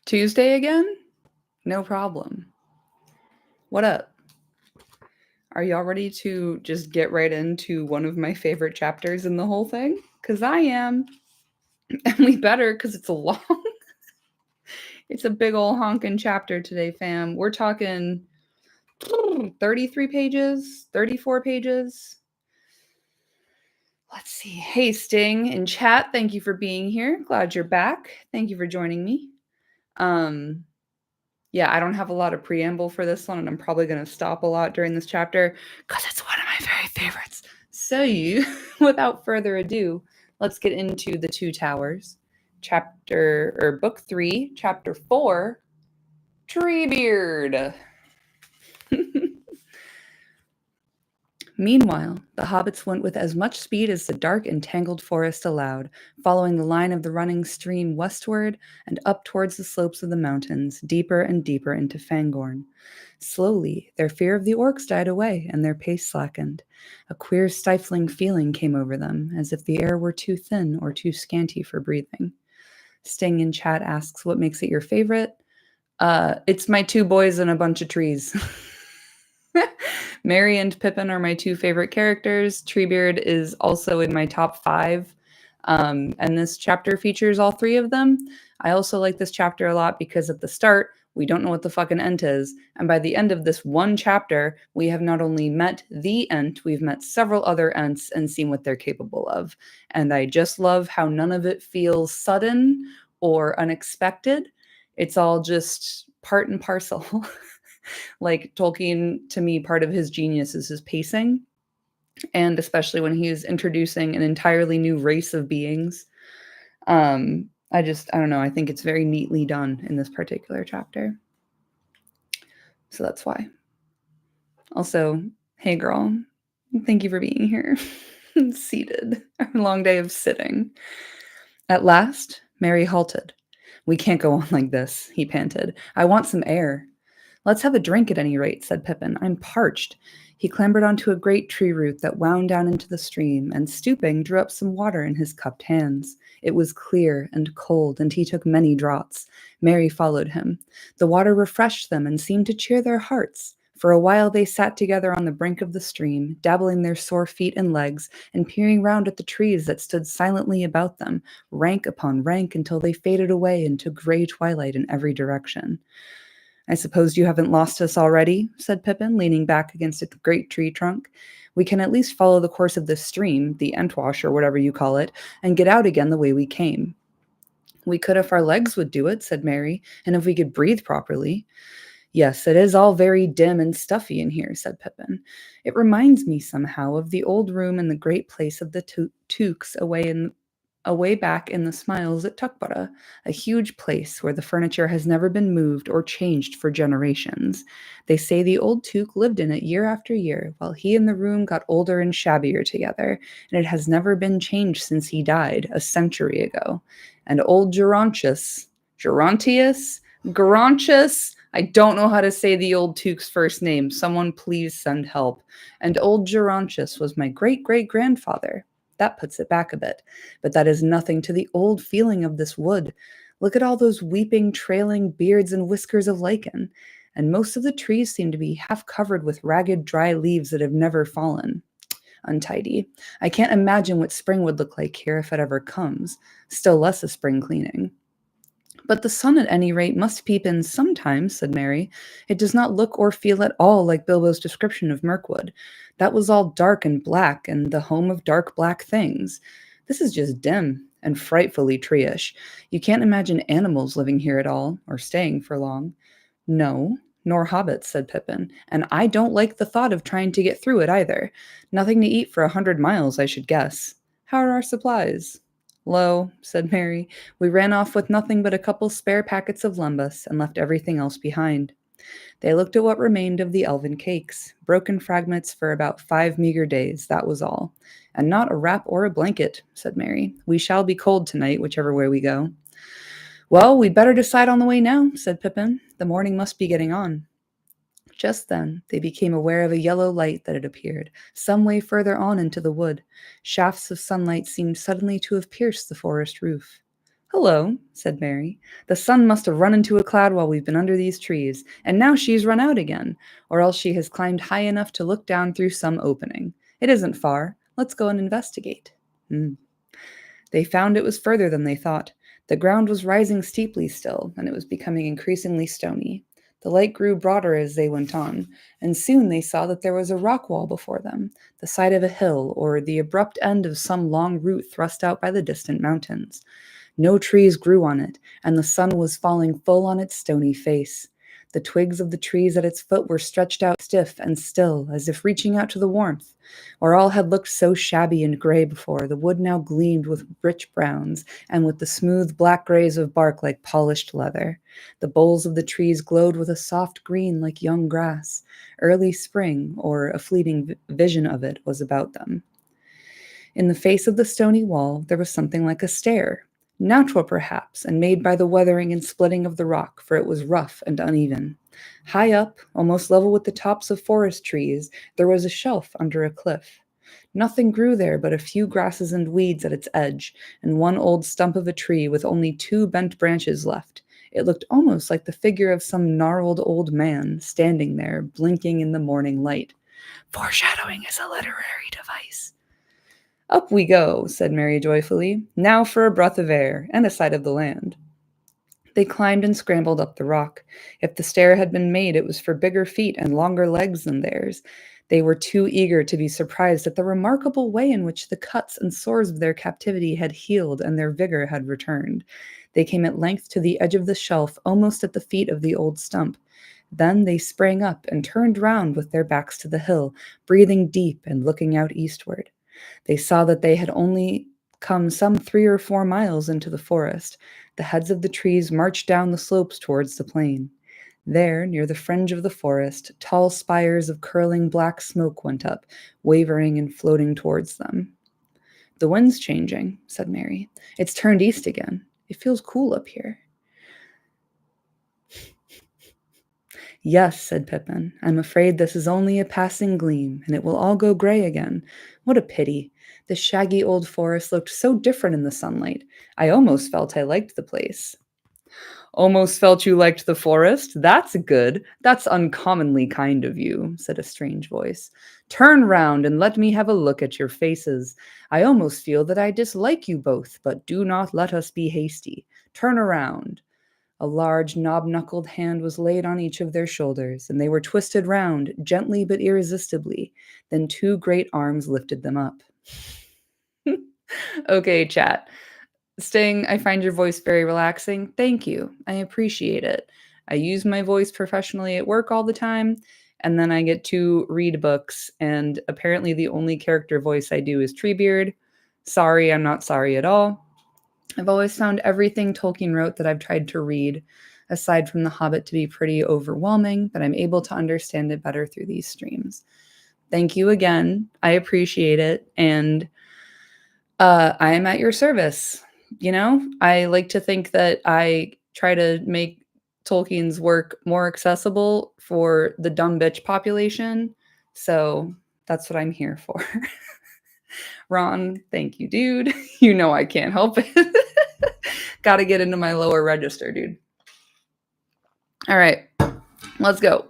Tuesday again? No problem. What up? Are y'all ready to just get right into one of my favorite chapters in the whole thing? Because I am. And we better, because it's a long. It's a big old honkin' chapter today, fam. We're talking 33 pages, 34 pages. Let's see. Hey, Sting in chat, thank you for being here. Glad you're back. Thank you for joining me. Yeah, I don't have a lot of preamble for this one, and I'm probably going to stop a lot during this chapter because it's one of my very favorites. So, without further ado, let's get into The Two Towers, book 3, chapter 4, Treebeard. Meanwhile, the hobbits went with as much speed as the dark and tangled forest allowed, following the line of the running stream westward and up towards the slopes of the mountains, deeper and deeper into Fangorn. Slowly, their fear of the orcs died away, and their pace slackened. A queer, stifling feeling came over them, as if the air were too thin or too scanty for breathing. Sting in chat asks, what makes it your favorite? It's my two boys and a bunch of trees. Merry and Pippin are my two favorite characters. Treebeard is also in my top 5. And this chapter features all 3 of them. I also like this chapter a lot because at the start, we don't know what the fucking Ent is. And by the end of this one chapter, we have not only met the Ent, we've met several other Ents and seen what they're capable of. And I just love how none of it feels sudden or unexpected. It's all just part and parcel. Like Tolkien, to me, part of his genius is his pacing. And especially when he is introducing an entirely new race of beings. I don't know. I think it's very neatly done in this particular chapter. So that's why. Also, hey girl, thank you for being here. Seated. A long day of sitting. At last, Merry halted. We can't go on like this, he panted. I want some air. Let's have a drink at any rate, said Pippin. I'm parched. He clambered onto a great tree root that wound down into the stream, and stooping, drew up some water in his cupped hands. It was clear and cold, and he took many draughts. Merry followed him. The water refreshed them and seemed to cheer their hearts. For a while they sat together on the brink of the stream, dabbling their sore feet and legs, and peering round at the trees that stood silently about them, rank upon rank, until they faded away into gray twilight in every direction. I suppose you haven't lost us already, said Pippin, leaning back against a great tree trunk. We can at least follow the course of this stream, the Entwash or whatever you call it, and get out again the way we came. We could if our legs would do it, said Merry, and if we could breathe properly. Yes, it is all very dim and stuffy in here, said Pippin. It reminds me somehow of the old room in the great place of the Tooks away back in the Smiles at Tuckborough, a huge place where the furniture has never been moved or changed for generations. They say the old Took lived in it year after year, while he and the room got older and shabbier together, and it has never been changed since he died, a century ago. And old Gerontius, I don't know how to say the old Took's first name. Someone please send help. And old Gerontius was my great-great-grandfather. That puts it back a bit, but that is nothing to the old feeling of this wood. Look at all those weeping, trailing beards and whiskers of lichen, and most of the trees seem to be half covered with ragged, dry leaves that have never fallen. Untidy. I can't imagine what spring would look like here if it ever comes, still less a spring cleaning. But the sun, at any rate, must peep in sometimes, said Merry. It does not look or feel at all like Bilbo's description of Mirkwood. That was all dark and black, and the home of dark black things. This is just dim and frightfully tree-ish. You can't imagine animals living here at all, or staying for long. No, nor hobbits, said Pippin, and I don't like the thought of trying to get through it either. Nothing to eat for 100 miles, I should guess. How are our supplies? Low, said Merry. We ran off with nothing but a couple spare packets of lumbus and left everything else behind. They looked at what remained of the elven cakes, broken fragments for about 5 meager days, that was all. And not a wrap or a blanket, said Merry. We shall be cold tonight, whichever way we go. Well, we'd better decide on the way now, said Pippin. The morning must be getting on. Just then, they became aware of a yellow light that had appeared, some way further on into the wood. Shafts of sunlight seemed suddenly to have pierced the forest roof. "Hello," said Mary. "The sun must have run into a cloud while we've been under these trees, and now she's run out again, or else she has climbed high enough to look down through some opening. It isn't far. Let's go and investigate." Hmm. They found it was further than they thought. The ground was rising steeply still, and it was becoming increasingly stony. The light grew broader as they went on, and soon they saw that there was a rock wall before them, the side of a hill, or the abrupt end of some long route thrust out by the distant mountains. No trees grew on it, and the sun was falling full on its stony face. The twigs of the trees at its foot were stretched out stiff and still, as if reaching out to the warmth. Where all had looked so shabby and gray before, the wood now gleamed with rich browns, and with the smooth black grays of bark like polished leather. The boles of the trees glowed with a soft green like young grass. Early spring, or a fleeting vision of it, was about them. In the face of the stony wall, there was something like a stair. Natural, perhaps, and made by the weathering and splitting of the rock, for it was rough and uneven. High up, almost level with the tops of forest trees, there was a shelf under a cliff. Nothing grew there but a few grasses and weeds at its edge, and one old stump of a tree with only two bent branches left. It looked almost like the figure of some gnarled old man, standing there, blinking in the morning light. "Foreshadowing is a literary device." "Up we go," said Mary joyfully. "Now for a breath of air, and a sight of the land." They climbed and scrambled up the rock. If the stair had been made, it was for bigger feet and longer legs than theirs. They were too eager to be surprised at the remarkable way in which the cuts and sores of their captivity had healed and their vigor had returned. They came at length to the edge of the shelf, almost at the feet of the old stump. Then they sprang up and turned round with their backs to the hill, breathing deep and looking out eastward. They saw that they had only come some 3 or 4 miles into the forest. The heads of the trees marched down the slopes towards the plain. There, near the fringe of the forest, tall spires of curling black smoke went up, wavering and floating towards them. "The wind's changing," said Mary. "It's turned east again. It feels cool up here." "Yes," said Pippin. "I'm afraid this is only a passing gleam, and it will all go gray again. What a pity. The shaggy old forest looked so different in the sunlight. I almost felt I liked the place." "Almost felt you liked the forest? That's good. That's uncommonly kind of you," said a strange voice. "Turn round and let me have a look at your faces. I almost feel that I dislike you both, but do not let us be hasty. Turn around." A large, knob-knuckled hand was laid on each of their shoulders, and they were twisted round, gently but irresistibly. Then two great arms lifted them up. Okay, chat. Sting, I find your voice very relaxing. Thank you. I appreciate it. I use my voice professionally at work all the time, and then I get to read books, and apparently the only character voice I do is Treebeard. Sorry, I'm not sorry at all. I've always found everything Tolkien wrote that I've tried to read, aside from The Hobbit, to be pretty overwhelming, but I'm able to understand it better through these streams. Thank you again. I appreciate it, and I am at your service. You know, I like to think that I try to make Tolkien's work more accessible for the dumb bitch population, so that's what I'm here for. Ron, thank you, dude. You know I can't help it. Gotta get into my lower register, dude. All right, let's go.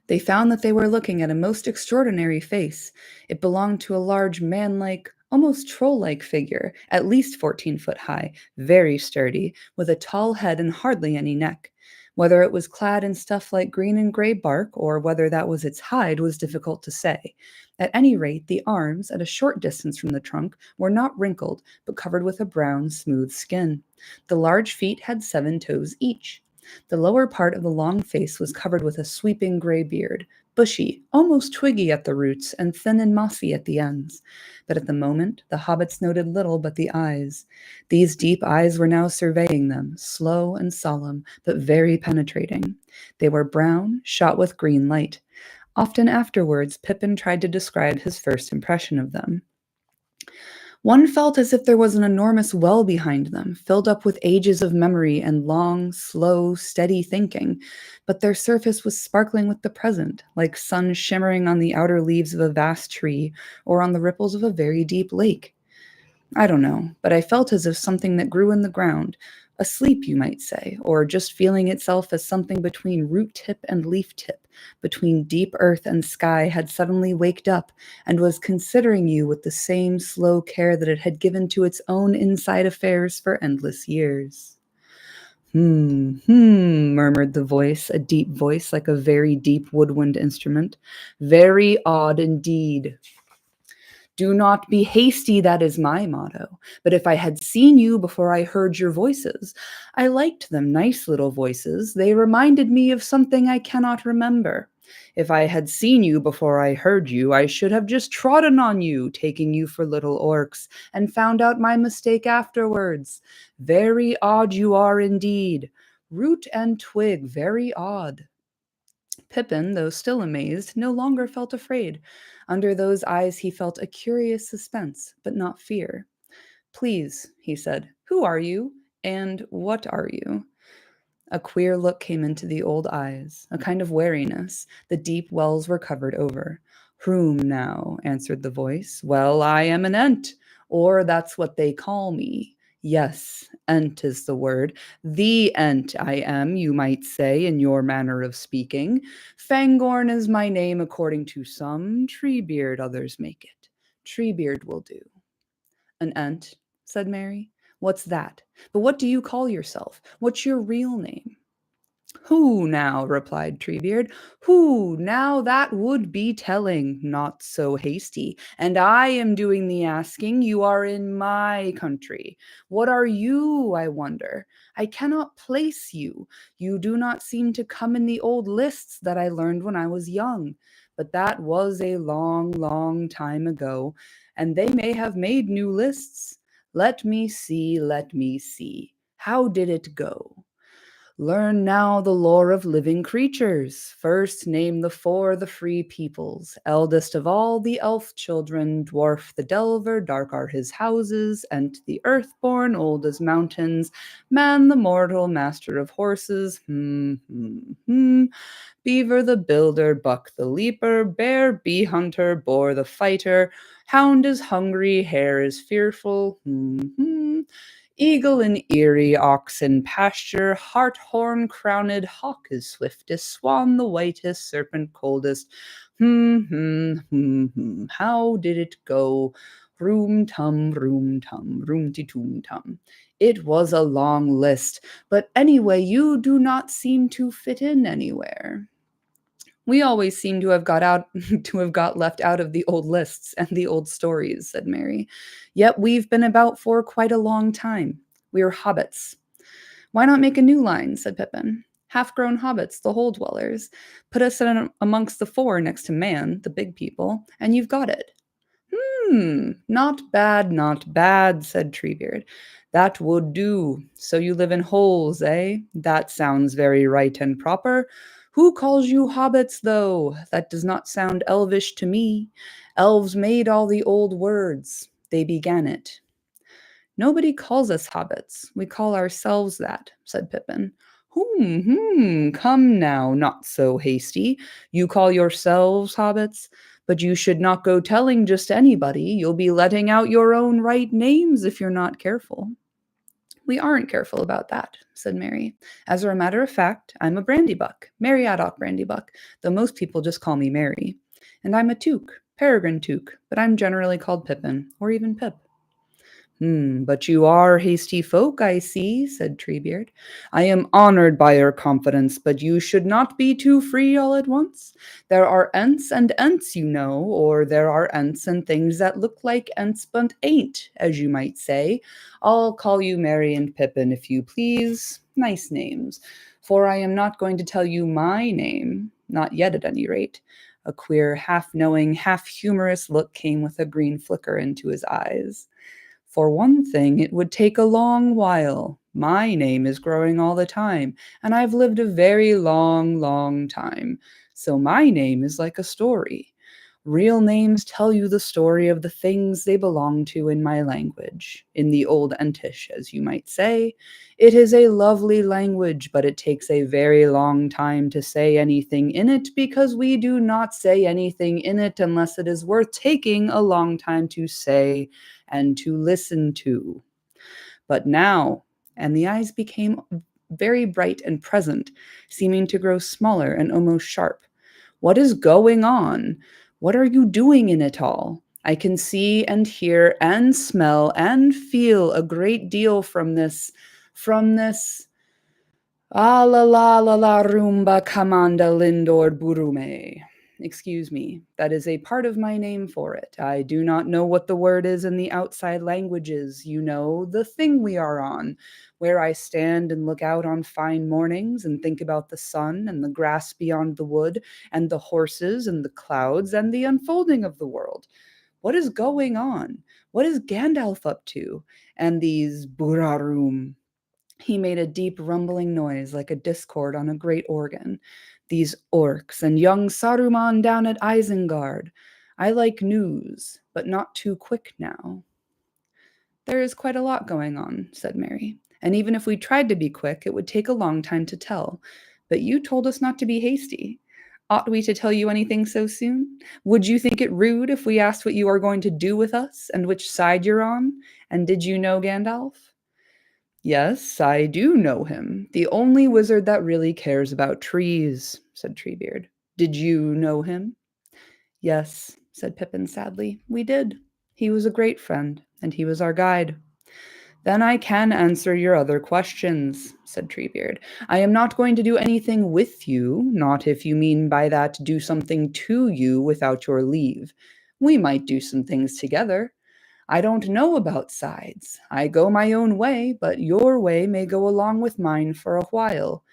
They found that they were looking at a most extraordinary face. It belonged to a large man-like, almost troll-like figure, at least 14 foot high, very sturdy, with a tall head and hardly any neck. Whether it was clad in stuff like green and gray bark, or whether that was its hide, was difficult to say. At any rate, the arms, at a short distance from the trunk, were not wrinkled, but covered with a brown, smooth skin. The large feet had 7 toes each. The lower part of the long face was covered with a sweeping gray beard, bushy, almost twiggy at the roots, and thin and mossy at the ends. But at the moment, the hobbits noted little but the eyes. These deep eyes were now surveying them, slow and solemn, but very penetrating. They were brown, shot with green light. Often afterwards, Pippin tried to describe his first impression of them. One felt as if there was an enormous well behind them, filled up with ages of memory and long, slow, steady thinking, but their surface was sparkling with the present, like sun shimmering on the outer leaves of a vast tree or on the ripples of a very deep lake. I don't know, but I felt as if something that grew in the ground, asleep, you might say, or just feeling itself as something between root tip and leaf tip, between deep earth and sky, had suddenly waked up and was considering you with the same slow care that it had given to its own inside affairs for endless years. Murmured the voice, a deep voice like a very deep woodwind instrument. Very odd indeed. Do not be hasty, that is my motto. But if I had seen you before I heard your voices, I liked them, nice little voices. They reminded me of something I cannot remember. If I had seen you before I heard you, I should have just trodden on you, taking you for little orcs, and found out my mistake afterwards. Very odd you are indeed. Root and twig, very odd. Pippin, though still amazed, no longer felt afraid. Under those eyes he felt a curious suspense, but not fear. Please, he said, who are you? And what are you? A queer look came into the old eyes, a kind of wariness. The deep wells were covered over. Whom now, answered the voice. Well, I am an Ent, or that's what they call me. Yes, Ent is the word. The Ent I am, you might say, in your manner of speaking. Fangorn is my name according to some. Treebeard others make it. Treebeard will do. An Ent, said Mary. What's that? But what do you call yourself? What's your real name? Who now, replied Treebeard, who now that would be telling, not so hasty, and I am doing the asking, you are in my country. What are you, I wonder? I cannot place you. You do not seem to come in the old lists that I learned when I was young. But that was a long, long time ago, and they may have made new lists. Let me see, let me see. How did it go? Learn now the lore of living creatures. First name the four, the free peoples. Eldest of all the elf children, dwarf the delver, dark are his houses, Ent the earthborn, old as mountains, man the mortal, master of horses, beaver the builder, buck the leaper, bear, bee hunter, boar the fighter, hound is hungry, hare is fearful, eagle in eyrie, ox in pasture, hart horn crowned, hawk is swiftest, swan the whitest, serpent coldest. How did it go? Room tum, room-ti toom tum. It was a long list, but anyway, you do not seem to fit in anywhere. We always seem to have got out to have got left out of the old lists and the old stories, said Mary. Yet we've been about for quite a long time. We are hobbits. Why not make a new line, said Pippin. Half-grown hobbits, the hole dwellers. Put us in amongst the four next to man, the big people, and you've got it. Not bad, said Treebeard. That would do. So you live in holes, eh? That sounds very right and proper. Who calls you hobbits, though? That does not sound elvish to me. Elves made all the old words. They began it. Nobody calls us hobbits. We call ourselves that, said Pippin. Come now, not so hasty. You call yourselves hobbits? But you should not go telling just anybody. You'll be letting out your own right names if you're not careful. We aren't careful about that, said Mary. As a matter of fact, I'm a Brandybuck, Mary Addock Brandybuck, though most people just call me Mary. And I'm a Took, Peregrine Took, but I'm generally called Pippin, or even Pip. But you are hasty folk, I see, said Treebeard. I am honored by your confidence, but you should not be too free all at once. There are Ents and Ents, you know, or there are Ents and things that look like Ents but ain't, as you might say. I'll call you Mary and Pippin, if you please. Nice names. For I am not going to tell you my name, not yet at any rate. A queer, half-knowing, half-humorous look came with a green flicker into his eyes. For one thing, it would take a long while. My name is growing all the time, and I've lived a very long, long time. So my name is like a story. Real names tell you the story of the things they belong to in my language, in the old Entish, as you might say. It is a lovely language, but it takes a very long time to say anything in it because we do not say anything in it unless it is worth taking a long time to say and to listen to. But now, and the eyes became very bright and present, seeming to grow smaller and almost sharp. What is going on? What are you doing in it all? I can see and hear and smell and feel a great deal from this. Ah la la la la rumba kamanda lindor burume. Excuse me, that is a part of my name for it. I do not know what the word is in the outside languages. You know, the thing we are on, where I stand and look out on fine mornings and think about the sun and the grass beyond the wood and the horses and the clouds and the unfolding of the world. What is going on? What is Gandalf up to? And these Burarum. He made a deep rumbling noise like a discord on a great organ. These orcs and young Saruman down at Isengard. I like news, but not too quick now. There is quite a lot going on, said Mary. And even if we tried to be quick, it would take a long time to tell. But you told us not to be hasty. Ought we to tell you anything so soon? Would you think it rude if we asked what you are going to do with us and which side you're on? And did you know Gandalf? Yes, I do know him. The only wizard that really cares about trees, said Treebeard. Did you know him? Yes, said Pippin sadly. We did. He was a great friend, and he was our guide. Then I can answer your other questions, said Treebeard. I am not going to do anything with you, not if you mean by that do something to you without your leave. We might do some things together. I don't know about sides. I go my own way, but your way may go along with mine for a while.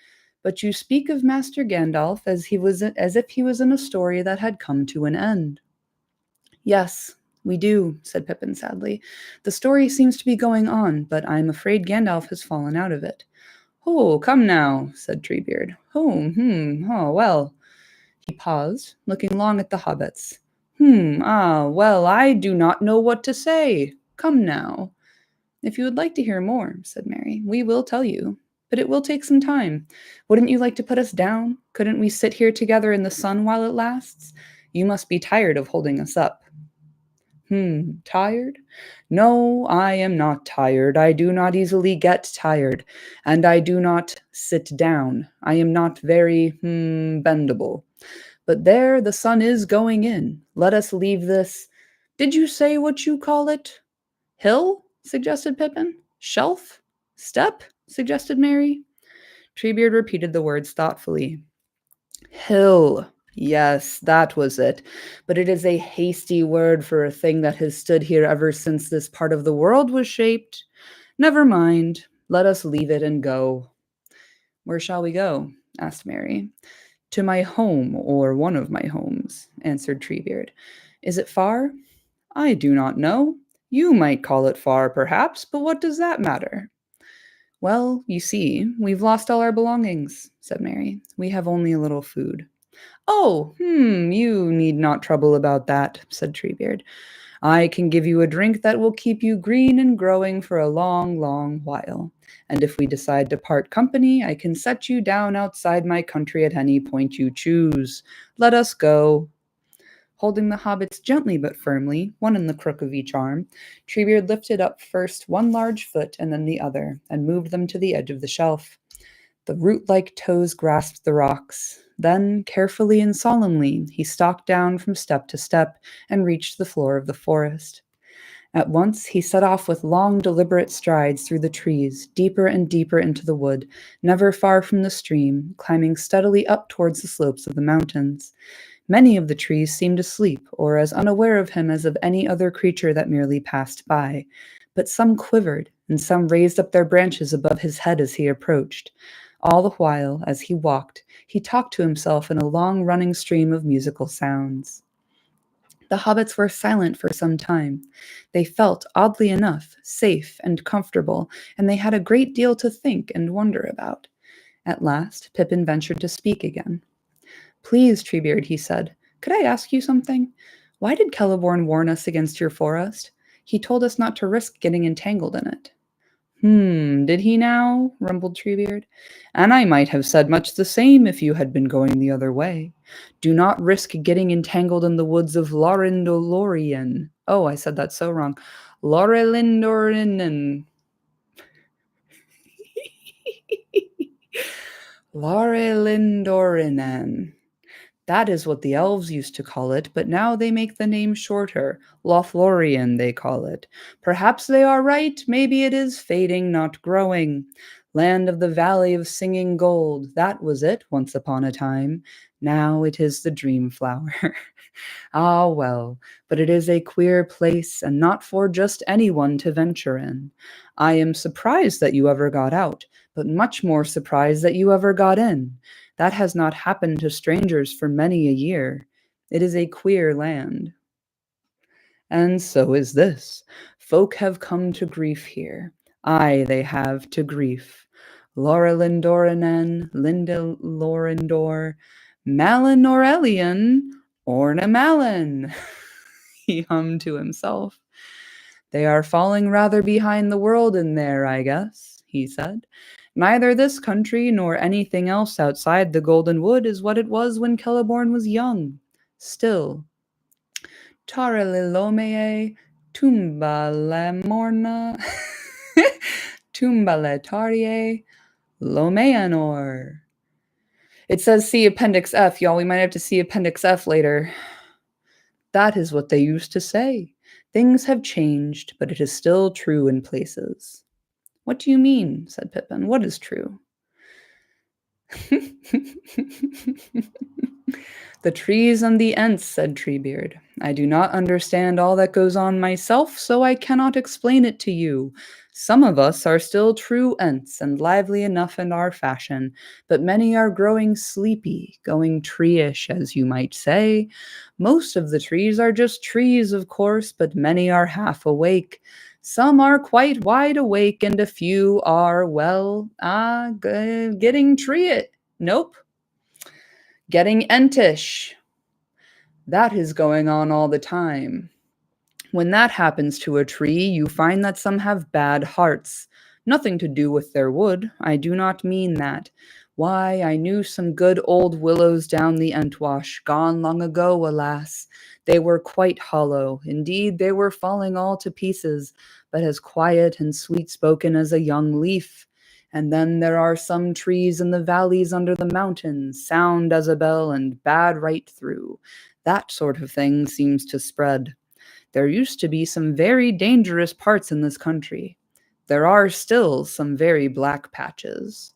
But you speak of Master Gandalf as if he was in a story that had come to an end. Yes, we do, said Pippin sadly. The story seems to be going on, but I'm afraid Gandalf has fallen out of it. Oh, come now, said Treebeard. Oh, well. He paused, looking long at the hobbits. Well, I do not know what to say. Come now. If you would like to hear more, said Mary, we will tell you. But it will take some time. Wouldn't you like to put us down? Couldn't we sit here together in the sun while it lasts? You must be tired of holding us up. Tired? No, I am not tired. I do not easily get tired. And I do not sit down. I am not very, bendable. But there, the sun is going in. Let us leave this. Did you say what you call it? Hill? Suggested Pippin. Shelf? Step? Suggested Mary. Treebeard repeated the words thoughtfully. Hill. Yes, that was it. But it is a hasty word for a thing that has stood here ever since this part of the world was shaped. Never mind. Let us leave it and go. Where shall we go? Asked Mary. To my home, or one of my homes, answered Treebeard. Is it far? I do not know. You might call it far, perhaps, but what does that matter? Well, you see, we've lost all our belongings, said Mary. We have only a little food. Oh, you need not trouble about that, said Treebeard. I can give you a drink that will keep you green and growing for a long, long while. And if we decide to part company, I can set you down outside my country at any point you choose. Let us go. Holding the hobbits gently but firmly, one in the crook of each arm, Treebeard lifted up first one large foot and then the other, and moved them to the edge of the shelf. The root-like toes grasped the rocks. Then, carefully and solemnly, he stalked down from step to step and reached the floor of the forest. At once he set off with long, deliberate strides through the trees, deeper and deeper into the wood, never far from the stream, climbing steadily up towards the slopes of the mountains. Many of the trees seemed asleep, or as unaware of him as of any other creature that merely passed by, but some quivered, and some raised up their branches above his head as he approached. All the while, as he walked, he talked to himself in a long-running stream of musical sounds. The hobbits were silent for some time. They felt, oddly enough, safe and comfortable, and they had a great deal to think and wonder about. At last, Pippin ventured to speak again. Please, Treebeard, he said, could I ask you something? Why did Celeborn warn us against your forest? He told us not to risk getting entangled in it. Did he now? Rumbled Treebeard. And I might have said much the same if you had been going the other way. Do not risk getting entangled in the woods of Laurindolorian. Oh, I said that so wrong. Laurelindorinen. Laurelindorinen. That is what the elves used to call it, but now they make the name shorter. Lothlorien, they call it. Perhaps they are right. Maybe it is fading, not growing. Land of the Valley of Singing Gold. That was it once upon a time. Now it is the Dream Flower. Ah, well, but it is a queer place and not for just anyone to venture in. I am surprised that you ever got out, but much more surprised that you ever got in. That has not happened to strangers for many a year. It is a queer land. And so is this. Folk have come to grief here. Aye, they have to grief. Laura Lindorinen, Linda Lorindor, Malin Orelian, Orna Malin. He hummed to himself. They are falling rather behind the world in there, I guess, he said. Neither this country nor anything else outside the Golden Wood is what it was when Celeborn was young. Still, Tarelilomee, Tumbalemorna, Tumbaletarie, Lomeanor. It says see Appendix F, y'all. We might have to see Appendix F later. That is what they used to say. Things have changed, but it is still true in places. What do you mean? Said Pippin. What is true? The trees and the Ents, said Treebeard. I do not understand all that goes on myself, so I cannot explain it to you. Some of us are still true Ents and lively enough in our fashion, but many are growing sleepy, going tree-ish, as you might say. Most of the trees are just trees, of course, but many are half awake. Some are quite wide awake, and a few are, well, getting Nope. Getting entish. That is going on all the time. When that happens to a tree, you find that some have bad hearts. Nothing to do with their wood. I do not mean that. Why, I knew some good old willows down the Entwash, gone long ago, alas. They were quite hollow. Indeed, they were falling all to pieces, but as quiet and sweet-spoken as a young leaf. And then there are some trees in the valleys under the mountains, sound as a bell and bad right through. That sort of thing seems to spread. There used to be some very dangerous parts in this country. There are still some very black patches.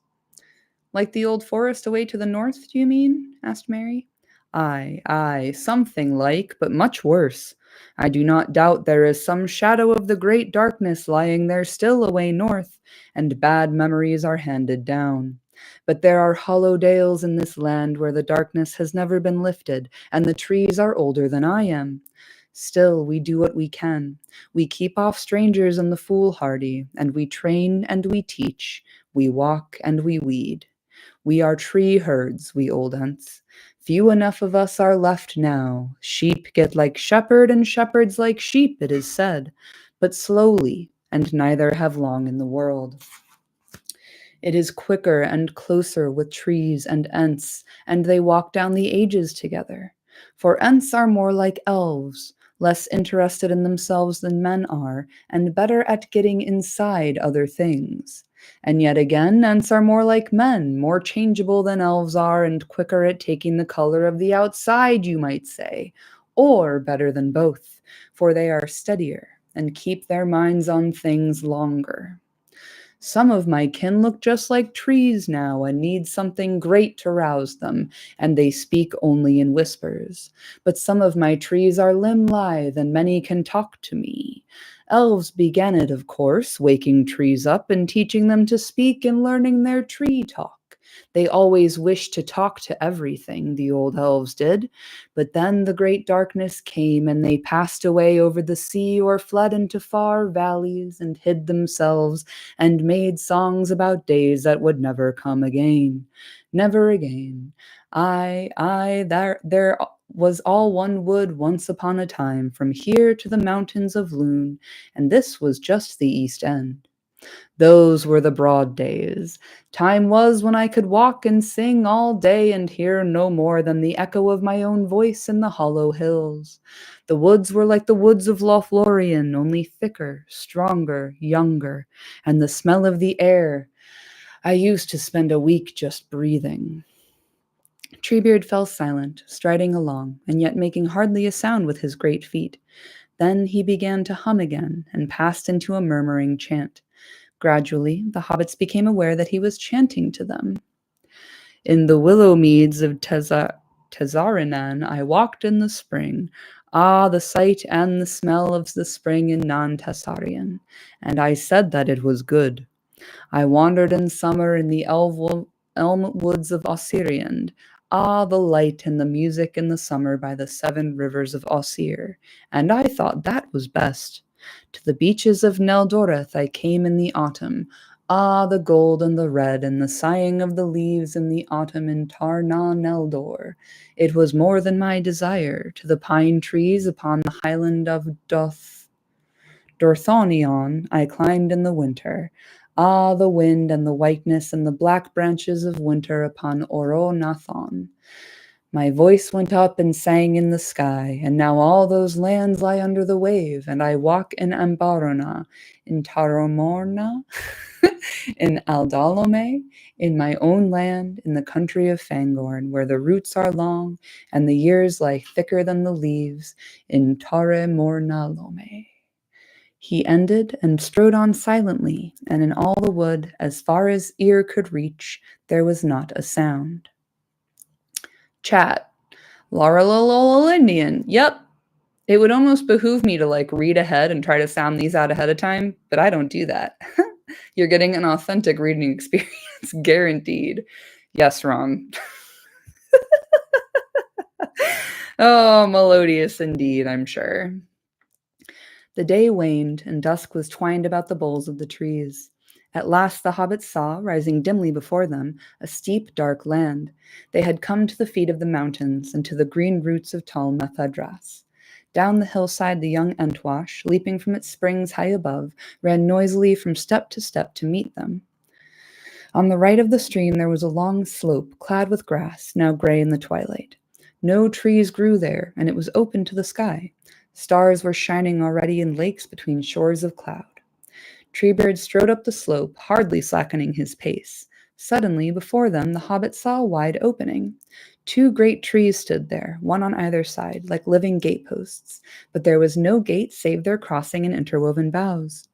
Like the old forest away to the north, do you mean? Asked Mary. Aye, something like, but much worse. I do not doubt there is some shadow of the great darkness lying there still away north, and bad memories are handed down. But there are hollow dales in this land where the darkness has never been lifted, and the trees are older than I am. Still, we do what we can. We keep off strangers and the foolhardy, and we train and we teach. We walk and we weed. We are tree herds, we old Ents. Few enough of us are left now. Sheep get like shepherd, and shepherds like sheep, it is said, but slowly, and neither have long in the world. It is quicker and closer with trees and Ents, and they walk down the ages together. For Ents are more like elves, less interested in themselves than men are, and better at getting inside other things. And yet again, Ents are more like men, more changeable than elves are, and quicker at taking the color of the outside, you might say. Or better than both, for they are steadier and keep their minds on things longer. Some of my kin look just like trees now and need something great to rouse them, and they speak only in whispers. But some of my trees are limb-lithe, and many can talk to me. Elves began it, of course, waking trees up and teaching them to speak and learning their tree talk. They always wished to talk to everything, the old elves did. But then the great darkness came, and they passed away over the sea or fled into far valleys and hid themselves and made songs about days that would never come again. Never again. There was all one wood once upon a time, from here to the mountains of Loon, and this was just the East End. Those were the broad days. Time was when I could walk and sing all day and hear no more than the echo of my own voice in the hollow hills. The woods were like the woods of Lothlorien, only thicker, stronger, younger, and the smell of the air. I used to spend a week just breathing. Treebeard fell silent, striding along, and yet making hardly a sound with his great feet. Then he began to hum again, and passed into a murmuring chant. Gradually, the hobbits became aware that he was chanting to them. In the willow meads of Tezarinan I walked in the spring. Ah, the sight and the smell of the spring in Nan Tessarian. And I said that it was good. I wandered in summer in the elm woods of Ossiriand. Ah, the light and the music in the summer by the 7 rivers of Ossir. And I thought that was best. To the beaches of Neldoreth I came in the autumn. Ah, the gold and the red and the sighing of the leaves in the autumn in Tar Na Neldor. It was more than my desire. To the pine trees upon the highland of Dorthonion I climbed in the winter. Ah, the wind and the whiteness and the black branches of winter upon Oronathon. My voice went up and sang in the sky, and now all those lands lie under the wave, and I walk in Ambarona, in Taromorna, in Aldalome, in my own land, in the country of Fangorn, where the roots are long, and the years lie thicker than the leaves, in Tare Mornalome. He ended and strode on silently, and in all the wood, as far as ear could reach, there was not a sound. Chat. Indian. Yep. It would almost behoove me to read ahead and try to sound these out ahead of time, but I don't do that. You're getting an authentic reading experience, guaranteed. Yes, wrong. Oh, melodious indeed, I'm sure. The day waned, and dusk was twined about the boles of the trees. At last the hobbits saw, rising dimly before them, a steep, dark land. They had come to the feet of the mountains, and to the green roots of tall Methadras. Down the hillside the young Entwash, leaping from its springs high above, ran noisily from step to meet them. On the right of the stream there was a long slope, clad with grass, now gray in the twilight. No trees grew there, and it was open to the sky. Stars were shining already in lakes between shores of cloud. Treebeard strode up the slope, hardly slackening his pace. Suddenly, before them, the hobbit saw a wide opening. 2 great trees stood there, one on either side, like living gateposts, but there was no gate save their crossing and interwoven boughs.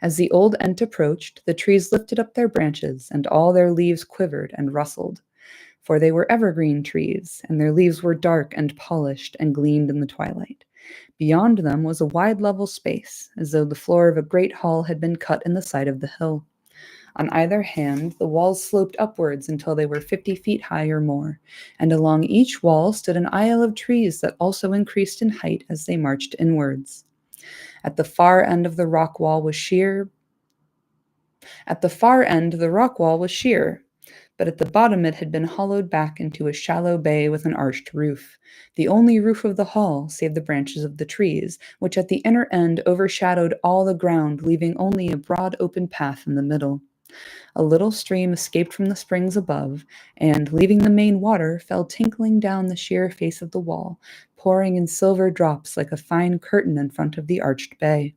As the old Ent approached, the trees lifted up their branches, and all their leaves quivered and rustled. For they were evergreen trees, and their leaves were dark and polished and gleamed in the twilight. Beyond them was a wide level space, as though the floor of a great hall had been cut in the side of the hill. On either hand, the walls sloped upwards until they were 50 feet high or more, and along each wall stood an aisle of trees that also increased in height as they marched inwards. At the far end the rock wall was sheer, but at the bottom it had been hollowed back into a shallow bay with an arched roof, the only roof of the hall save the branches of the trees, which at the inner end overshadowed all the ground, leaving only a broad open path in the middle. A little stream escaped from the springs above, and, leaving the main water, fell tinkling down the sheer face of the wall, pouring in silver drops like a fine curtain in front of the arched bay.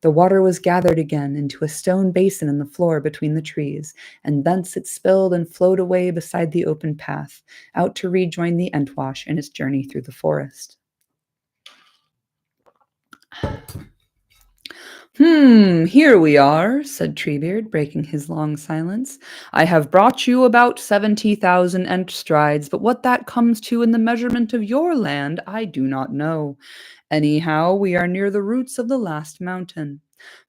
The water was gathered again into a stone basin in the floor between the trees, and thence it spilled and flowed away beside the open path, out to rejoin the Entwash in its journey through the forest. Here we are, said Treebeard, breaking his long silence. I have brought you about 70,000 Ent strides, but what that comes to in the measurement of your land, I do not know. Anyhow, we are near the roots of the last mountain.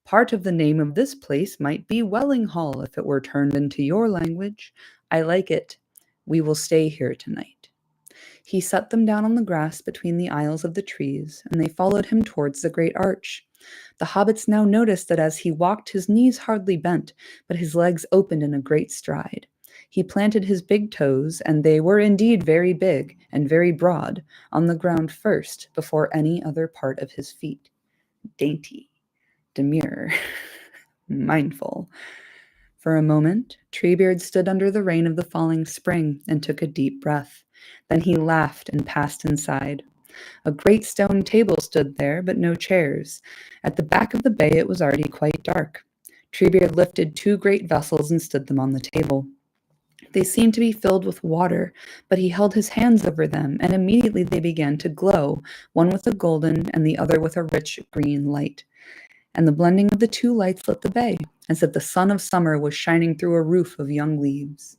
Part of the name of this place might be Wellinghall if it were turned into your language. I like it. We will stay here tonight. He set them down on the grass between the aisles of the trees, and they followed him towards the great arch. The hobbits now noticed that as he walked, his knees hardly bent, but his legs opened in a great stride. He planted his big toes, and they were indeed very big and very broad, on the ground first, before any other part of his feet. Dainty, demure, mindful. For a moment, Treebeard stood under the rain of the falling spring and took a deep breath. Then he laughed and passed inside. A great stone table stood there, but no chairs. At the back of the bay it was already quite dark. Treebeard lifted two great vessels and stood them on the table. They seemed to be filled with water, but he held his hands over them, and immediately they began to glow, one with a golden and the other with a rich green light. And the blending of the two lights lit the bay, as if the sun of summer was shining through a roof of young leaves.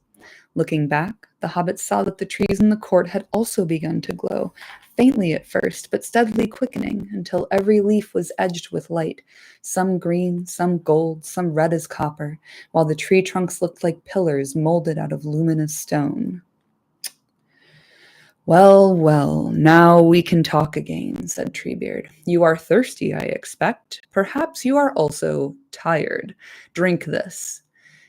Looking back, the hobbits saw that the trees in the court had also begun to glow, faintly at first, but steadily quickening until every leaf was edged with light, some green, some gold, some red as copper, while the tree trunks looked like pillars molded out of luminous stone. Well, well, now we can talk again, said Treebeard. You are thirsty, I expect. Perhaps you are also tired. Drink this.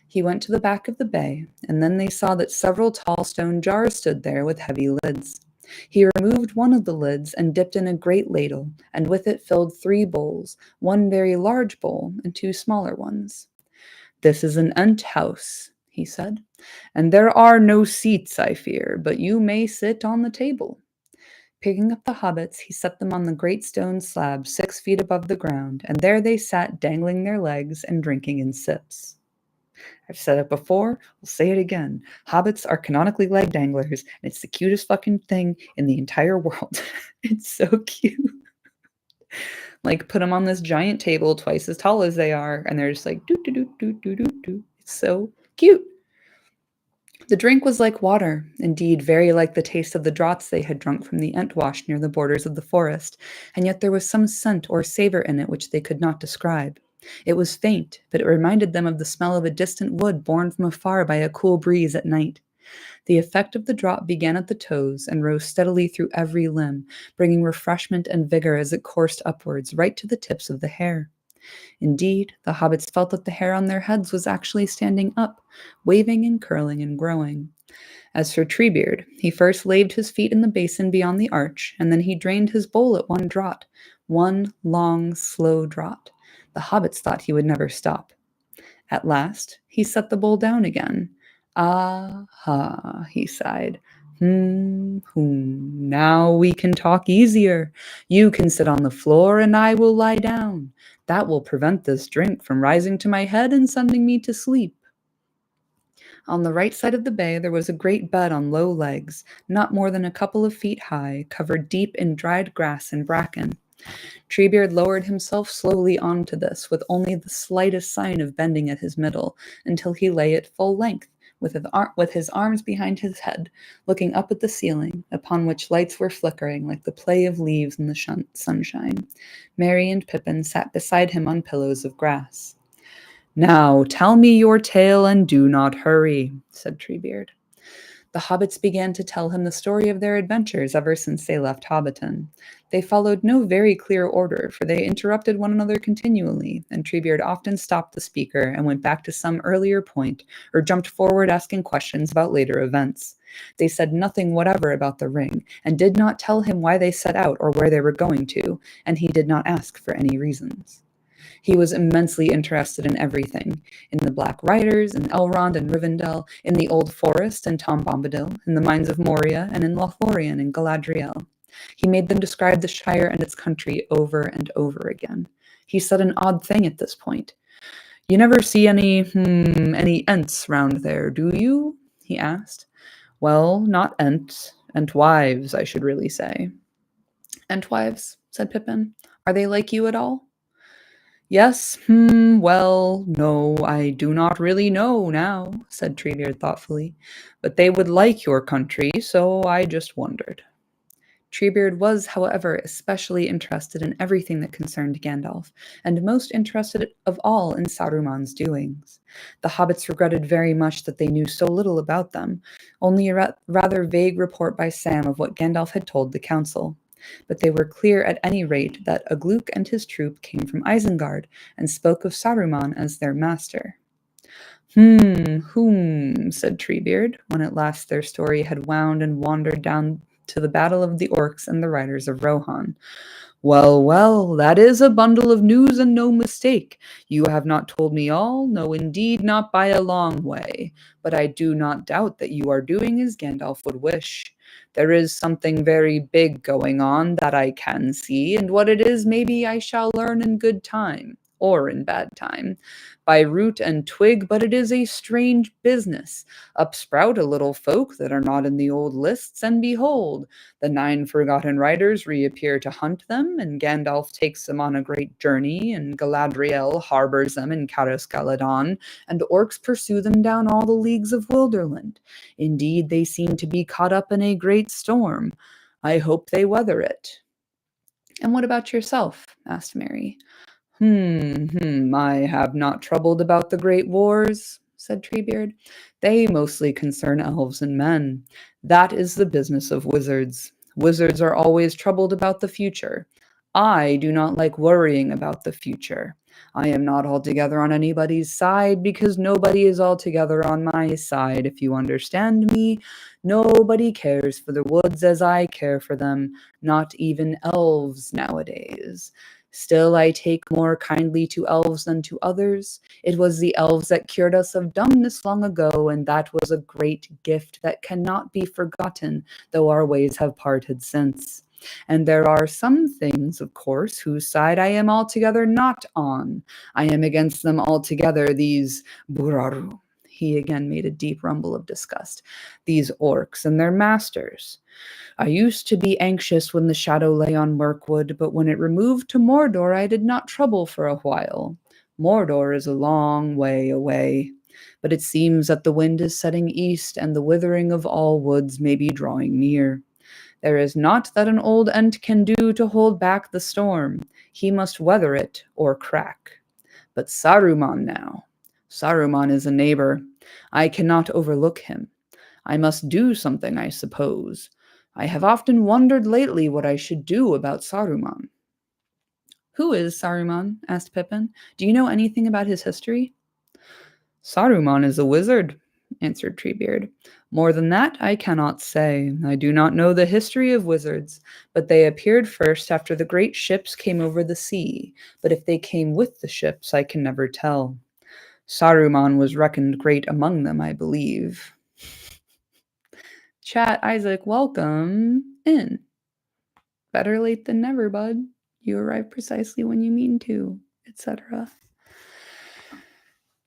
He went to the back of the bay, and then they saw that several tall stone jars stood there with heavy lids. He removed one of the lids and dipped in a great ladle, and with it filled 3 bowls, one very large bowl and 2 smaller ones. This is an Ent house, he said, and there are no seats, I fear, but you may sit on the table. Picking up the hobbits, he set them on the great stone slab 6 feet above the ground, and there they sat dangling their legs and drinking in sips. I've said it before, I'll say it again. Hobbits are canonically leg danglers, and it's the cutest fucking thing in the entire world. It's so cute. Like, put them on this giant table twice as tall as they are, and they're just like, doo doo doo doo doo doo doo. It's so cute. The drink was like water, indeed very like the taste of the draughts they had drunk from the Entwash near the borders of the forest, and yet there was some scent or savor in it which they could not describe. It was faint, but it reminded them of the smell of a distant wood borne from afar by a cool breeze at night. The effect of the draught began at the toes and rose steadily through every limb, bringing refreshment and vigor as it coursed upwards, right to the tips of the hair. Indeed, the hobbits felt that the hair on their heads was actually standing up, waving and curling and growing. As for Treebeard, he first laved his feet in the basin beyond the arch, and then he drained his bowl at one draught, one long, slow draught. The hobbits thought he would never stop. At last, he set the bowl down again. Ah, ha, he sighed. Now we can talk easier. You can sit on the floor and I will lie down. That will prevent this drink from rising to my head and sending me to sleep. On the right side of the bay there was a great bed on low legs, not more than a couple of feet high, covered deep in dried grass and bracken. Treebeard lowered himself slowly onto this, with only the slightest sign of bending at his middle, until he lay at full length, with his arms behind his head, looking up at the ceiling, upon which lights were flickering like the play of leaves in the sunshine. Merry and Pippin sat beside him on pillows of grass. Now tell me your tale and do not hurry, said Treebeard. The hobbits began to tell him the story of their adventures ever since they left Hobbiton. They followed no very clear order, for they interrupted one another continually, and Treebeard often stopped the speaker and went back to some earlier point, or jumped forward asking questions about later events. They said nothing whatever about the ring, and did not tell him why they set out or where they were going to, and he did not ask for any reasons. He was immensely interested in everything, in the Black Riders, in Elrond and Rivendell, in the Old Forest and Tom Bombadil, in the mines of Moria, and in Lothlorien and Galadriel. He made them describe the Shire and its country over and over again. He said an odd thing at this point. You never see any Ents round there, do you? He asked. Well, not Ents. Entwives, I should really say. Entwives, said Pippin. Are they like you at all? Yes, well, no, I do not really know now, said Treebeard thoughtfully, but they would like your country, so I just wondered. Treebeard was, however, especially interested in everything that concerned Gandalf, and most interested of all in Saruman's doings. The hobbits regretted very much that they knew so little about them, only a rather vague report by Sam of what Gandalf had told the council. But they were clear at any rate that Agluk and his troop came from Isengard, and spoke of Saruman as their master. Said Treebeard, when at last their story had wound and wandered down to the battle of the orcs and the riders of Rohan. Well, well, that is a bundle of news and no mistake. You have not told me all, no, indeed, not by a long way. But I do not doubt that you are doing as Gandalf would wish. There is something very big going on that I can see, and what it is maybe I shall learn in good time, or in bad time, by root and twig, but it is a strange business. Upsprout a little folk that are not in the old lists, and behold, the 9 forgotten riders reappear to hunt them, and Gandalf takes them on a great journey, and Galadriel harbors them in Caros Galadon, and orcs pursue them down all the leagues of Wilderland. Indeed, they seem to be caught up in a great storm. I hope they weather it. And what about yourself? Asked Mary. I have not troubled about the great wars, said Treebeard. They mostly concern elves and men. That is the business of wizards. Wizards are always troubled about the future. I do not like worrying about the future. I am not altogether on anybody's side because nobody is altogether on my side, if you understand me. Nobody cares for the woods as I care for them, not even elves nowadays. Still, I take more kindly to elves than to others. It was the elves that cured us of dumbness long ago, and that was a great gift that cannot be forgotten, though our ways have parted since. And there are some things, of course, whose side I am altogether not on. I am against them altogether, these Buraru. He again made a deep rumble of disgust. These orcs and their masters. I used to be anxious when the shadow lay on Mirkwood, but when it removed to Mordor, I did not trouble for a while. Mordor is a long way away, but it seems that the wind is setting east, and the withering of all woods may be drawing near. There is naught that an old Ent can do to hold back the storm. He must weather it or crack. But Saruman now. Saruman is a neighbor. I cannot overlook him. I must do something, I suppose. I have often wondered lately what I should do about Saruman. Who is Saruman? Asked Pippin. Do you know anything about his history? Saruman is a wizard, answered Treebeard. More than that, I cannot say. I do not know the history of wizards, but they appeared first after the great ships came over the sea. But if they came with the ships, I can never tell. Saruman was reckoned great among them, I believe. Chat, Isaac, welcome in. Better late than never, bud. You arrive precisely when you mean to, etc.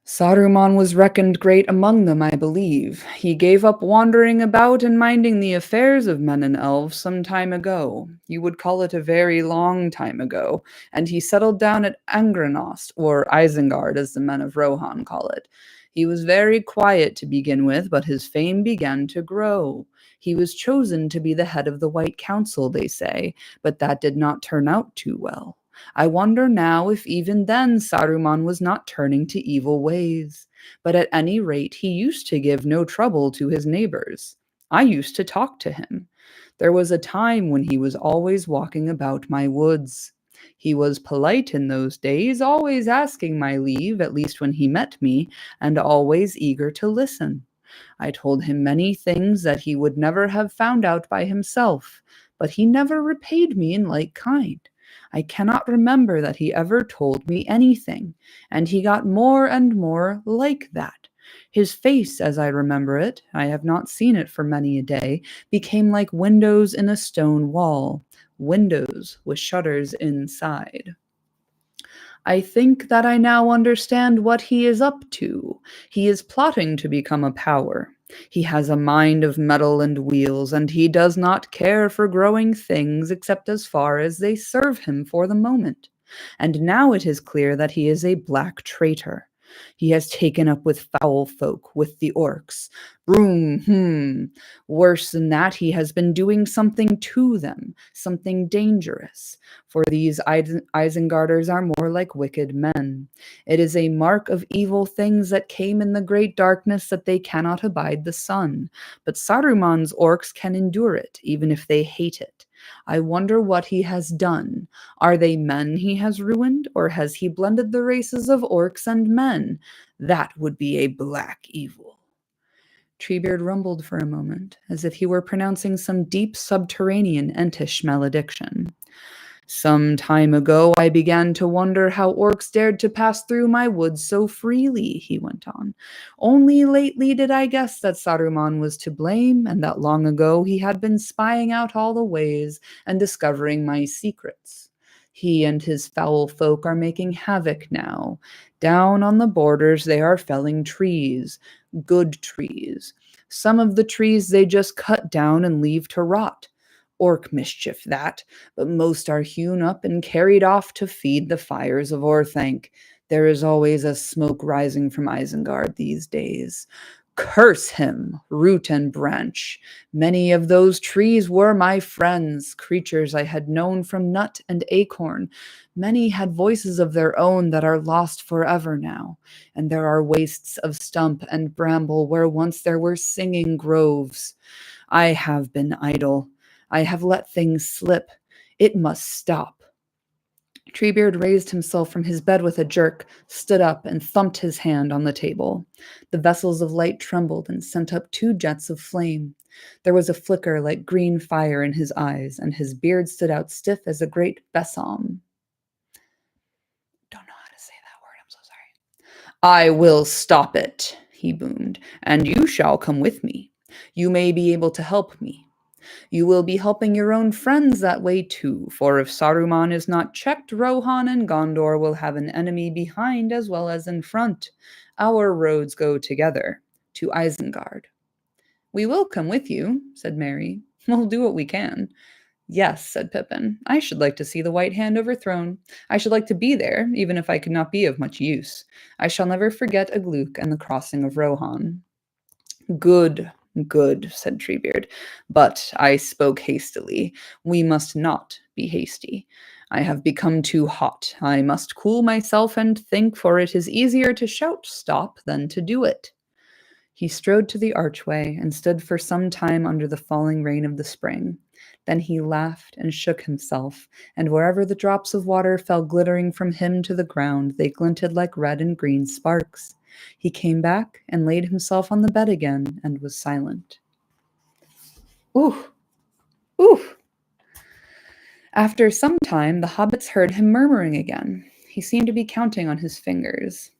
Saruman was reckoned great among them, I believe. He gave up wandering about and minding the affairs of men and elves some time ago. You would call it a very long time ago, and he settled down at Angranost, or Isengard, as the men of Rohan call it. He was very quiet to begin with, but his fame began to grow. He was chosen to be the head of the White Council, they say, but that did not turn out too well. I wonder now if even then Saruman was not turning to evil ways. But at any rate, he used to give no trouble to his neighbors. I used to talk to him. There was a time when he was always walking about my woods. He was polite in those days, always asking my leave, at least when he met me, and always eager to listen. I told him many things that he would never have found out by himself, but he never repaid me in like kind. I cannot remember that he ever told me anything, and he got more and more like that. His face, as I remember it, I have not seen it for many a day, became like windows in a stone wall, windows with shutters inside. I think that I now understand what he is up to. He is plotting to become a power. He has a mind of metal and wheels, and he does not care for growing things except as far as they serve him for the moment. And now it is clear that he is a black traitor. He has taken up with foul folk, with the orcs. Worse than that, he has been doing something to them, something dangerous. For these Isengarders are more like wicked men. It is a mark of evil things that came in the great darkness that they cannot abide the sun. But Saruman's orcs can endure it, even if they hate it. I wonder what he has done. Are they men he has ruined, or has he blended the races of orcs and men? That would be a black evil. Treebeard rumbled for a moment, as if he were pronouncing some deep subterranean Entish malediction. Some time ago, I began to wonder how orcs dared to pass through my woods so freely, he went on. Only lately did I guess that Saruman was to blame, and that long ago he had been spying out all the ways and discovering my secrets. He and his foul folk are making havoc now. Down on the borders, they are felling trees, good trees. Some of the trees they just cut down and leave to rot. Orc mischief, that, but most are hewn up and carried off to feed the fires of Orthanc. There is always a smoke rising from Isengard these days. Curse him, root and branch. Many of those trees were my friends, creatures I had known from nut and acorn. Many had voices of their own that are lost forever now, and there are wastes of stump and bramble where once there were singing groves. I have been idle. I have let things slip. It must stop. Treebeard raised himself from his bed with a jerk, stood up, and thumped his hand on the table. The vessels of light trembled and sent up 2 jets of flame. There was a flicker like green fire in his eyes, and his beard stood out stiff as a great besom. Don't know how to say that word, I'm so sorry. I will stop it, he boomed, and you shall come with me. You may be able to help me. You will be helping your own friends that way too, for if Saruman is not checked, Rohan and Gondor will have an enemy behind as well as in front. Our roads go together, to Isengard. We will come with you, said Merry. We'll do what we can. Yes, said Pippin. I should like to see the White Hand overthrown. I should like to be there, even if I could not be of much use. I shall never forget Agluk and the crossing of Rohan. Good, said Treebeard. But I spoke hastily. We must not be hasty. I have become too hot. I must cool myself and think, for it is easier to shout stop than to do it. He strode to the archway and stood for some time under the falling rain of the spring. Then he laughed and shook himself, and wherever the drops of water fell glittering from him to the ground, they glinted like red and green sparks. He came back and laid himself on the bed again and was silent. Ooh, ooh. After some time, the hobbits heard him murmuring again. He seemed to be counting on his fingers.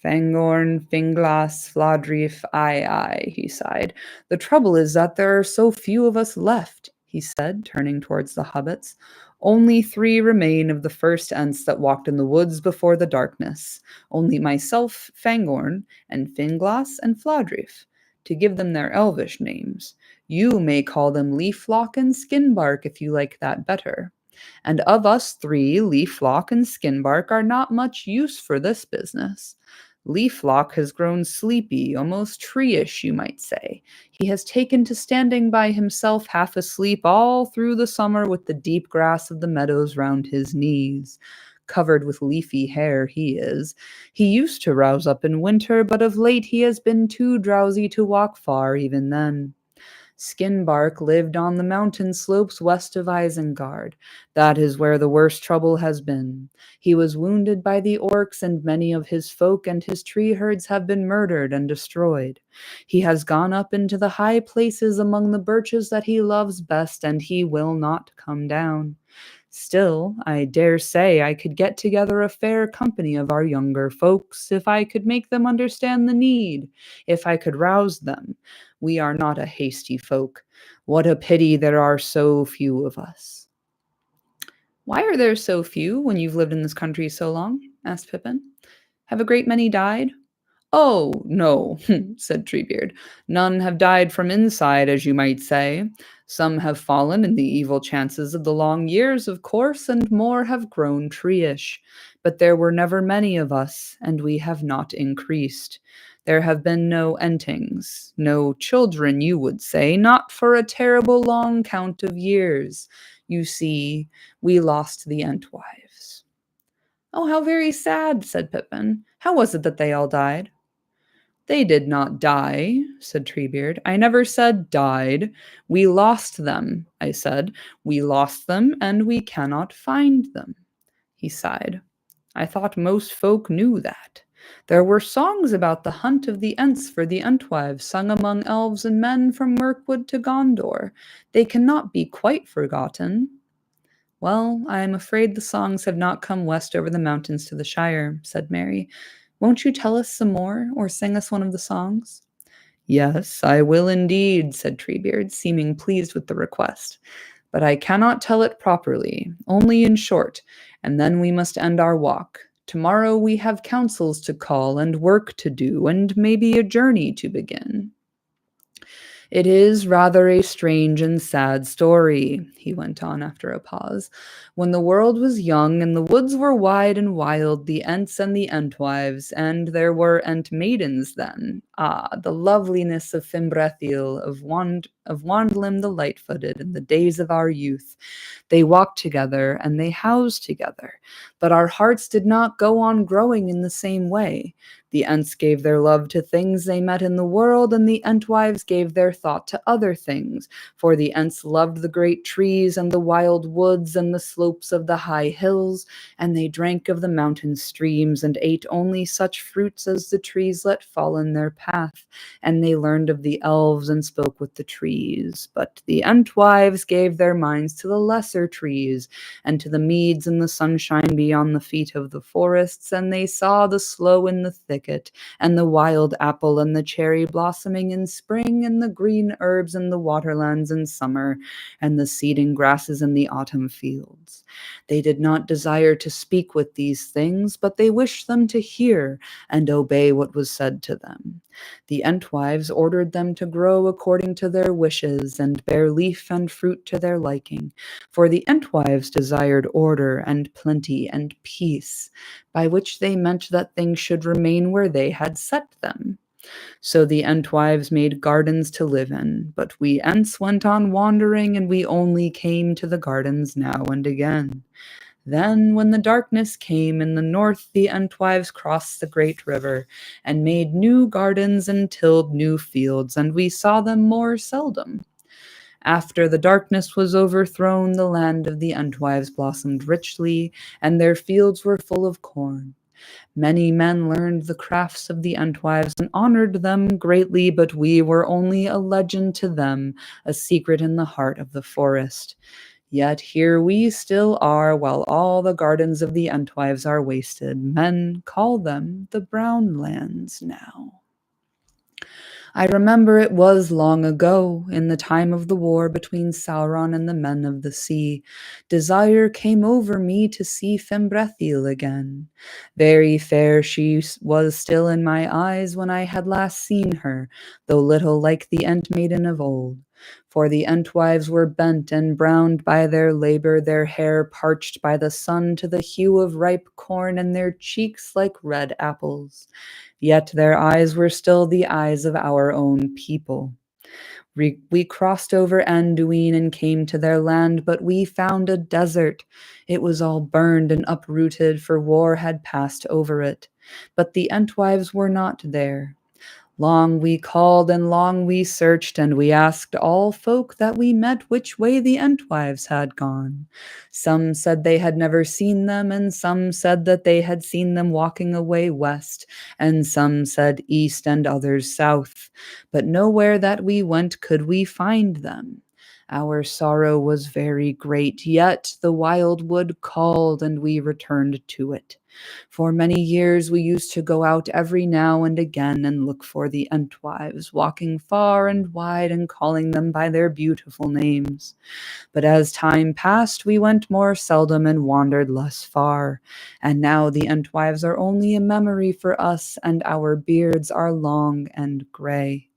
Fangorn, Finglas, Fladrif, aye, he sighed. The trouble is that there are so few of us left, he said, turning towards the hobbits. Only 3 remain of the first Ents that walked in the woods before the darkness. Only myself, Fangorn, and Finglas and Fladrif, to give them their elvish names. You may call them Leaflock and Skinbark if you like that better. And of us 3, Leaflock and Skinbark are not much use for this business. Leaflock has grown sleepy, almost tree-ish, you might say. He has taken to standing by himself half asleep all through the summer with the deep grass of the meadows round his knees. Covered with leafy hair he is. He used to rouse up in winter, but of late he has been too drowsy to walk far even then. Skinbark lived on the mountain slopes west of Isengard. That is where the worst trouble has been. He was wounded by the orcs, and many of his folk and his tree herds have been murdered and destroyed. He has gone up into the high places among the birches that he loves best, and he will not come down. Still, I dare say I could get together a fair company of our younger folks, if I could make them understand the need, if I could rouse them. We are not a hasty folk. What a pity there are so few of us. Why are there so few when you've lived in this country so long? Asked Pippin. Have a great many died? Oh, no, said Treebeard. None have died from inside, as you might say. Some have fallen in the evil chances of the long years, of course, and more have grown tree-ish. But there were never many of us, and we have not increased. There have been no entings, no children, you would say, not for a terrible long count of years. You see, we lost the Entwives. Oh, how very sad, said Pippin. How was it that they all died? They did not die, said Treebeard. I never said died. We lost them, I said. We lost them, and we cannot find them. He sighed. I thought most folk knew that. There were songs about the hunt of the Ents for the Entwives sung among elves and men from Mirkwood to Gondor. They cannot be quite forgotten. Well, I am afraid the songs have not come west over the mountains to the Shire, said Mary. Won't you tell us some more, or sing us one of the songs? Yes, I will indeed, said Treebeard, seeming pleased with the request. But I cannot tell it properly, only in short, and then we must end our walk. Tomorrow we have councils to call and work to do, and maybe a journey to begin. It is rather a strange and sad story, he went on after a pause. When the world was young and the woods were wide and wild, the Ents and the Entwives, and there were Ent maidens then. Ah, the loveliness of Fimbrethiel, of Wandlim the light-footed, in the days of our youth. They walked together and they housed together, but our hearts did not go on growing in the same way. The Ents gave their love to things they met in the world, and the Entwives gave their thought to other things, for the Ents loved the great trees and the wild woods and the slopes of the high hills, and they drank of the mountain streams and ate only such fruits as the trees let fall in their path, and they learned of the elves and spoke with the trees. But the Entwives gave their minds to the lesser trees, and to the meads and the sunshine beyond the feet of the forests, and they saw the sloe in the thicket, and the wild apple and the cherry blossoming in spring, and the green herbs and the waterlands in summer, and the seeding grasses in the autumn fields. They did not desire to speak with these things, but they wished them to hear and obey what was said to them. The Entwives ordered them to grow according to their wishes, and bear leaf and fruit to their liking, for the Entwives desired order and plenty and peace, by which they meant that things should remain where they had set them. So the Entwives made gardens to live in, but we Ents went on wandering, and we only came to the gardens now and again. Then, when the darkness came in the north, the Entwives crossed the great river, and made new gardens and tilled new fields, and we saw them more seldom. After the darkness was overthrown, the land of the Entwives blossomed richly, and their fields were full of corn. Many men learned the crafts of the Entwives and honored them greatly, but we were only a legend to them, a secret in the heart of the forest. Yet here we still are, while all the gardens of the Entwives are wasted. Men call them the Brown Lands now. I remember it was long ago, in the time of the war between Sauron and the Men of the Sea. Desire came over me to see Fimbrethiel again. Very fair she was still in my eyes when I had last seen her, though little like the Ent maiden of old. For the Entwives were bent and browned by their labor, their hair parched by the sun to the hue of ripe corn, and their cheeks like red apples. Yet their eyes were still the eyes of our own people. We crossed over Anduin and came to their land, but we found a desert. It was all burned and uprooted, for war had passed over it. But the Entwives were not there. Long we called and long we searched, and we asked all folk that we met which way the Entwives had gone. Some said they had never seen them, and some said that they had seen them walking away west, and some said east and others south. But nowhere that we went could we find them. Our sorrow was very great, yet the wild wood called, and we returned to it. For many years we used to go out every now and again and look for the Entwives, walking far and wide and calling them by their beautiful names. But as time passed, we went more seldom and wandered less far, and now the Entwives are only a memory for us, and our beards are long and gray.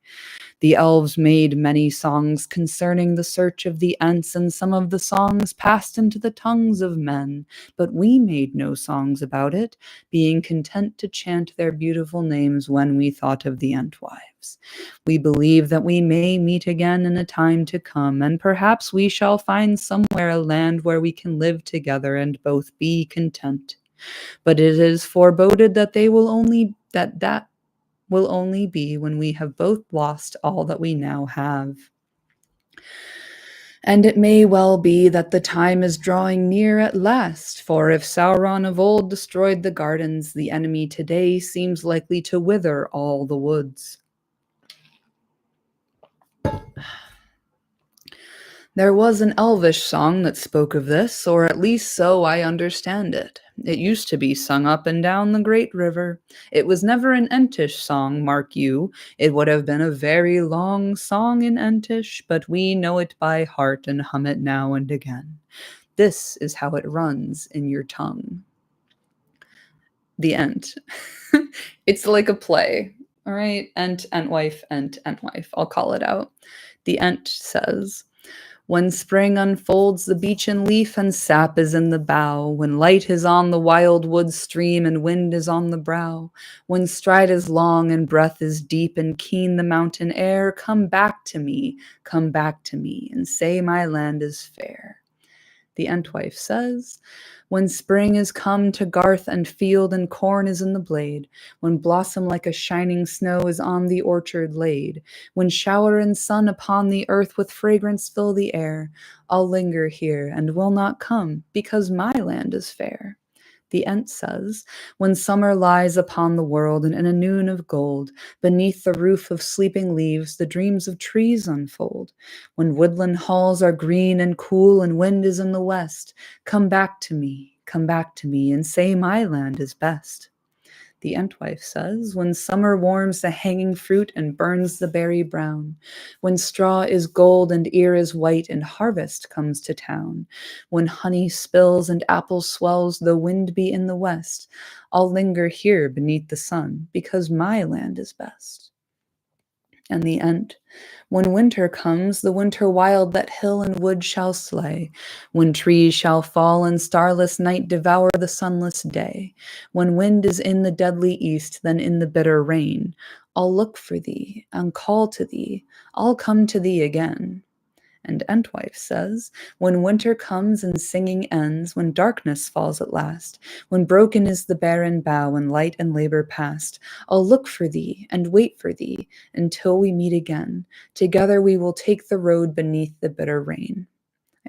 The elves made many songs concerning the search of the Ents, and some of the songs passed into the tongues of men, but we made no songs about it, being content to chant their beautiful names when we thought of the Entwives. We believe that we may meet again in a time to come, and perhaps we shall find somewhere a land where we can live together and both be content. But it is foreboded that that will only be when we have both lost all that we now have. And it may well be that the time is drawing near at last, for if Sauron of old destroyed the gardens, the enemy today seems likely to wither all the woods. There was an elvish song that spoke of this, or at least so I understand it. It used to be sung up and down the great river. It was never an Entish song, mark you. It would have been a very long song in Entish, but we know it by heart and hum it now and again. This is how it runs in your tongue. The Ent. It's like a play, all right? Ent, Entwife, Ent, Entwife. I'll call it out. The Ent says, when spring unfolds the beechen leaf and sap is in the bough, when light is on the wild wood stream and wind is on the brow, when stride is long and breath is deep and keen the mountain air, come back to me, and say my land is fair. The Entwife says, when spring is come to garth and field and corn is in the blade, when blossom like a shining snow is on the orchard laid, when shower and sun upon the earth with fragrance fill the air, I'll linger here and will not come, because my land is fair. The Ent says, when summer lies upon the world and in a noon of gold, beneath the roof of sleeping leaves the dreams of trees unfold. When woodland halls are green and cool and wind is in the west, come back to me, and say my land is best. The Entwife says, when summer warms the hanging fruit and burns the berry brown, when straw is gold and ear is white and harvest comes to town, when honey spills and apple swells though wind be in the west, I'll linger here beneath the sun, because my land is best. And the Ent, when winter comes, the winter wild that hill and wood shall slay, when trees shall fall and starless night devour the sunless day, when wind is in the deadly east, then in the bitter rain, I'll look for thee and call to thee, I'll come to thee again. And Entwife says, when winter comes and singing ends, when darkness falls at last, when broken is the barren bough and light and labor past, I'll look for thee and wait for thee until we meet again. Together we will take the road beneath the bitter rain.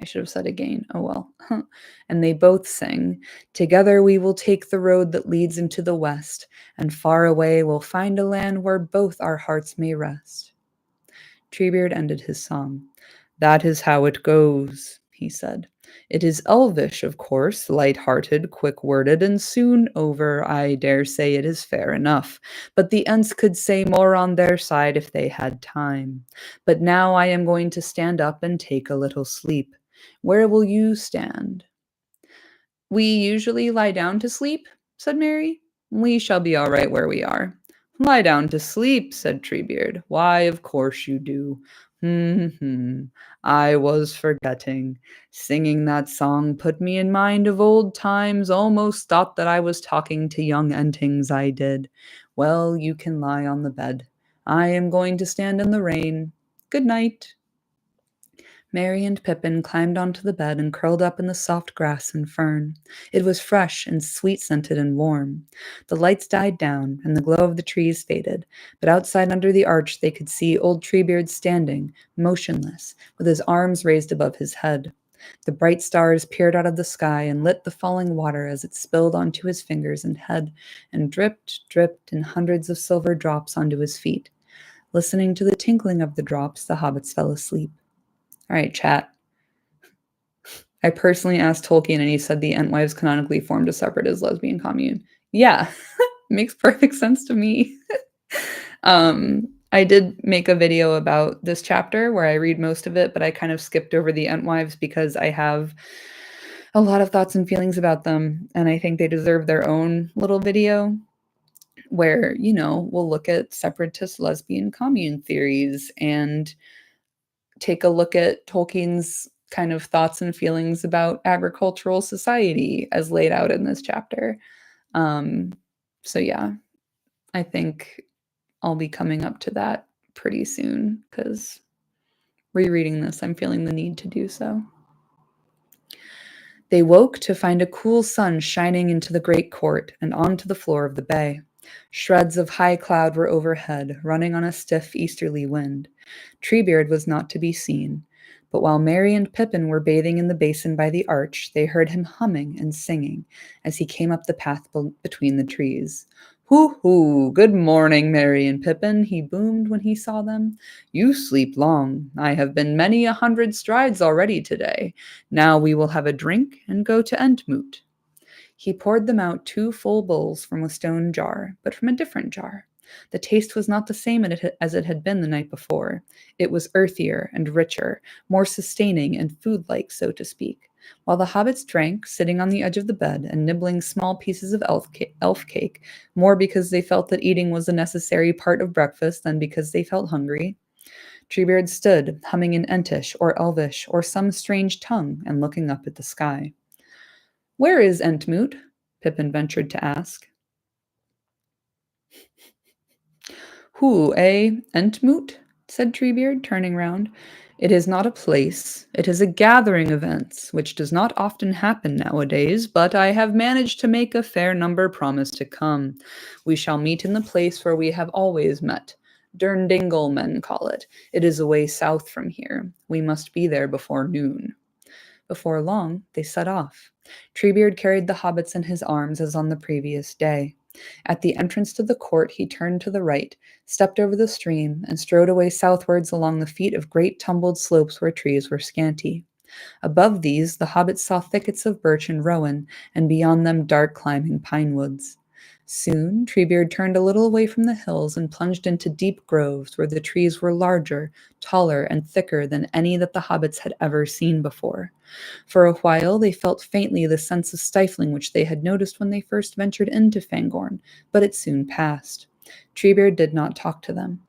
I should have said again. Oh well. And they both sing, together we will take the road that leads into the west, and far away we'll find a land where both our hearts may rest. Treebeard ended his song. That is how it goes, he said. It is elvish, of course, light-hearted, quick-worded, and soon over. I dare say it is fair enough. But the Ents could say more on their side if they had time. But now I am going to stand up and take a little sleep. Where will you stand? We usually lie down to sleep, said Mary. We shall be all right where we are. Lie down to sleep, said Treebeard. Why, of course you do. I was forgetting. Singing that song put me in mind of old times. Almost thought that I was talking to young Entings, I did. Well, you can lie on the bed. I am going to stand in the rain. Good night. Merry and Pippin climbed onto the bed and curled up in the soft grass and fern. It was fresh and sweet-scented and warm. The lights died down, and the glow of the trees faded, but outside under the arch they could see old Treebeard standing, motionless, with his arms raised above his head. The bright stars peered out of the sky and lit the falling water as it spilled onto his fingers and head, and dripped in hundreds of silver drops onto his feet. Listening to the tinkling of the drops, the hobbits fell asleep. All right, chat. I personally asked Tolkien, and he said the Entwives canonically formed a separatist lesbian commune. Yeah, makes perfect sense to me. I did make a video about this chapter where I read most of it, but I kind of skipped over the Entwives because I have a lot of thoughts and feelings about them, and I think they deserve their own little video. where, you know, we'll look at separatist lesbian commune theories and take a look at Tolkien's kind of thoughts and feelings about agricultural society as laid out in this chapter. Um, so yeah, I think I'll be coming up to that pretty soon because rereading this, I'm feeling the need to do so. They woke to find a cool sun shining into the great court and onto the floor of the bay. Shreds of high cloud were overhead, running on a stiff easterly wind. Treebeard was not to be seen, but while Merry and Pippin were bathing in the basin by the arch, they heard him humming and singing as he came up the path between the trees. "Hoo hoo! Good morning, Merry and Pippin," he boomed when he saw them. "You sleep long. I have been many 100 strides already today. Now we will have a drink and go to Antmoot." He poured them out 2 full bowls from a stone jar, but from a different jar. The taste was not the same as it had been the night before. It was earthier and richer, more sustaining and food-like, so to speak. While the hobbits drank, sitting on the edge of the bed and nibbling small pieces of elf cake, more because they felt that eating was a necessary part of breakfast than because they felt hungry, Treebeard stood, humming in Entish or Elvish or some strange tongue and looking up at the sky. "Where is Antmoot?" Pippin ventured to ask. "Who, eh? Antmoot?" said Treebeard, turning round. "It is not a place. It is a gathering of Ents, which does not often happen nowadays, but I have managed to make a fair number promise to come. We shall meet in the place where we have always met. Durndingle, men call it. It is away south from here. We must be there before noon." Before long, they set off. Treebeard carried the hobbits in his arms as on the previous day. At the entrance to the court, he turned to the right, stepped over the stream, and strode away southwards along the feet of great tumbled slopes where trees were scanty. Above these, the hobbits saw thickets of birch and rowan, and beyond them dark climbing pine woods. Soon, Treebeard turned a little away from the hills and plunged into deep groves where the trees were larger, taller, and thicker than any that the hobbits had ever seen before. For a while, they felt faintly the sense of stifling which they had noticed when they first ventured into Fangorn, but it soon passed. Treebeard did not talk to them.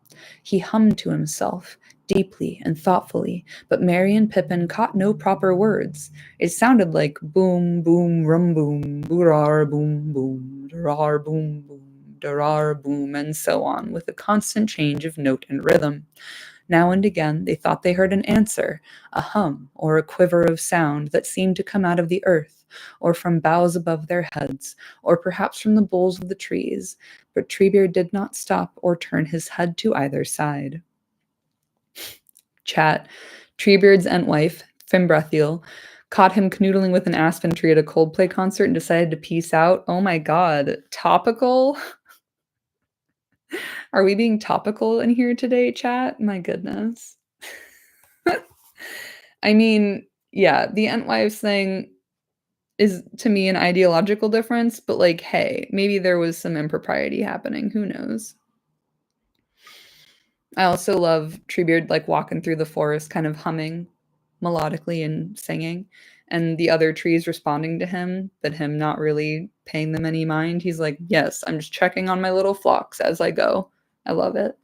He hummed to himself, deeply and thoughtfully, but Merry and Pippin caught no proper words. It sounded like boom, boom, rum, boom, boorar, boom, boom, darar, boom, boom, darar, boom, and so on, with a constant change of note and rhythm. Now and again they thought they heard an answer, a hum or a quiver of sound that seemed to come out of the earth, or from boughs above their heads, or perhaps from the boles of the trees, but Treebeard did not stop or turn his head to either side. Chat. Treebeard's Entwife, Fimbrethiel, caught him canoodling with an aspen tree at a Coldplay concert and decided to peace out. Oh my god. Topical? Are we being topical in here today, chat? My goodness. I mean, yeah, the Entwives thing is to me an ideological difference, but like, hey, maybe there was some impropriety happening. Who knows? I also love Treebeard like walking through the forest, kind of humming melodically and singing, and the other trees responding to him, but him not really paying them any mind. He's like, "Yes, I'm just checking on my little flocks as I go." I love it.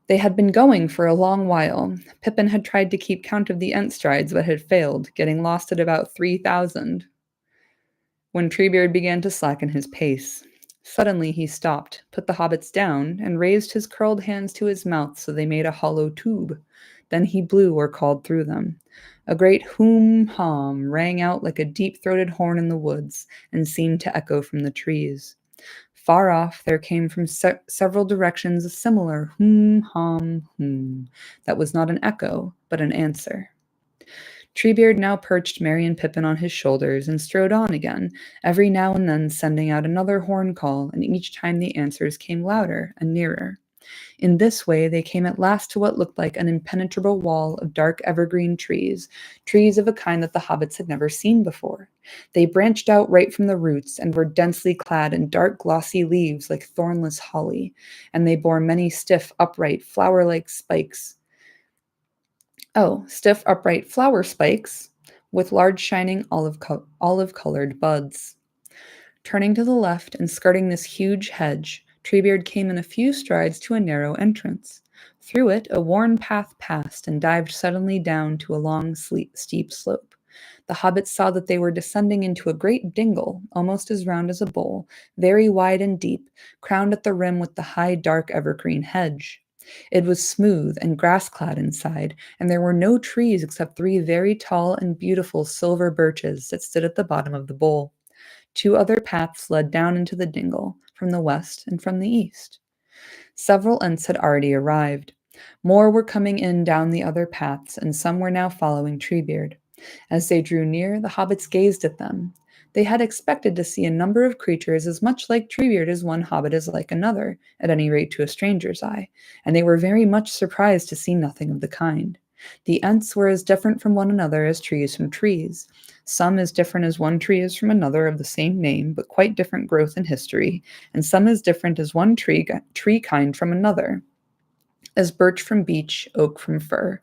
They had been going for a long while. Pippin had tried to keep count of the Ent strides, but had failed, getting lost at about 3,000. When Treebeard began to slacken his pace, suddenly he stopped, put the hobbits down, and raised his curled hands to his mouth so they made a hollow tube. Then he blew or called through them. A great hoom-hom rang out like a deep-throated horn in the woods and seemed to echo from the trees. Far off, there came from several directions a similar hoom-hom-hoom that was not an echo, but an answer. Treebeard now perched Merry and Pippin on his shoulders and strode on again, every now and then sending out another horn call, and each time the answers came louder and nearer. In this way they came at last to what looked like an impenetrable wall of dark evergreen trees, trees of a kind that the hobbits had never seen before. They branched out right from the roots and were densely clad in dark glossy leaves like thornless holly, and they bore many stiff, upright, flower-like spikes. Stiff, upright flower spikes with large shining olive-colored buds. Turning to the left and skirting this huge hedge, Treebeard came in a few strides to a narrow entrance. Through it, a worn path passed and dived suddenly down to a long, steep slope. The hobbits saw that they were descending into a great dingle, almost as round as a bowl, very wide and deep, crowned at the rim with the high, dark evergreen hedge. It was smooth and grass-clad inside, and there were no trees except 3 very tall and beautiful silver birches that stood at the bottom of the bowl. 2 other paths led down into the dingle, from the west and from the east. Several Ents had already arrived. More were coming in down the other paths, and some were now following Treebeard. As they drew near, the hobbits gazed at them. They had expected to see a number of creatures as much like Treebeard as one hobbit is like another, at any rate to a stranger's eye, and they were very much surprised to see nothing of the kind. The Ents were as different from one another as trees from trees. Some as different as one tree is from another of the same name, but quite different growth and history, and some as different as one tree kind from another, as birch from beech, oak from fir.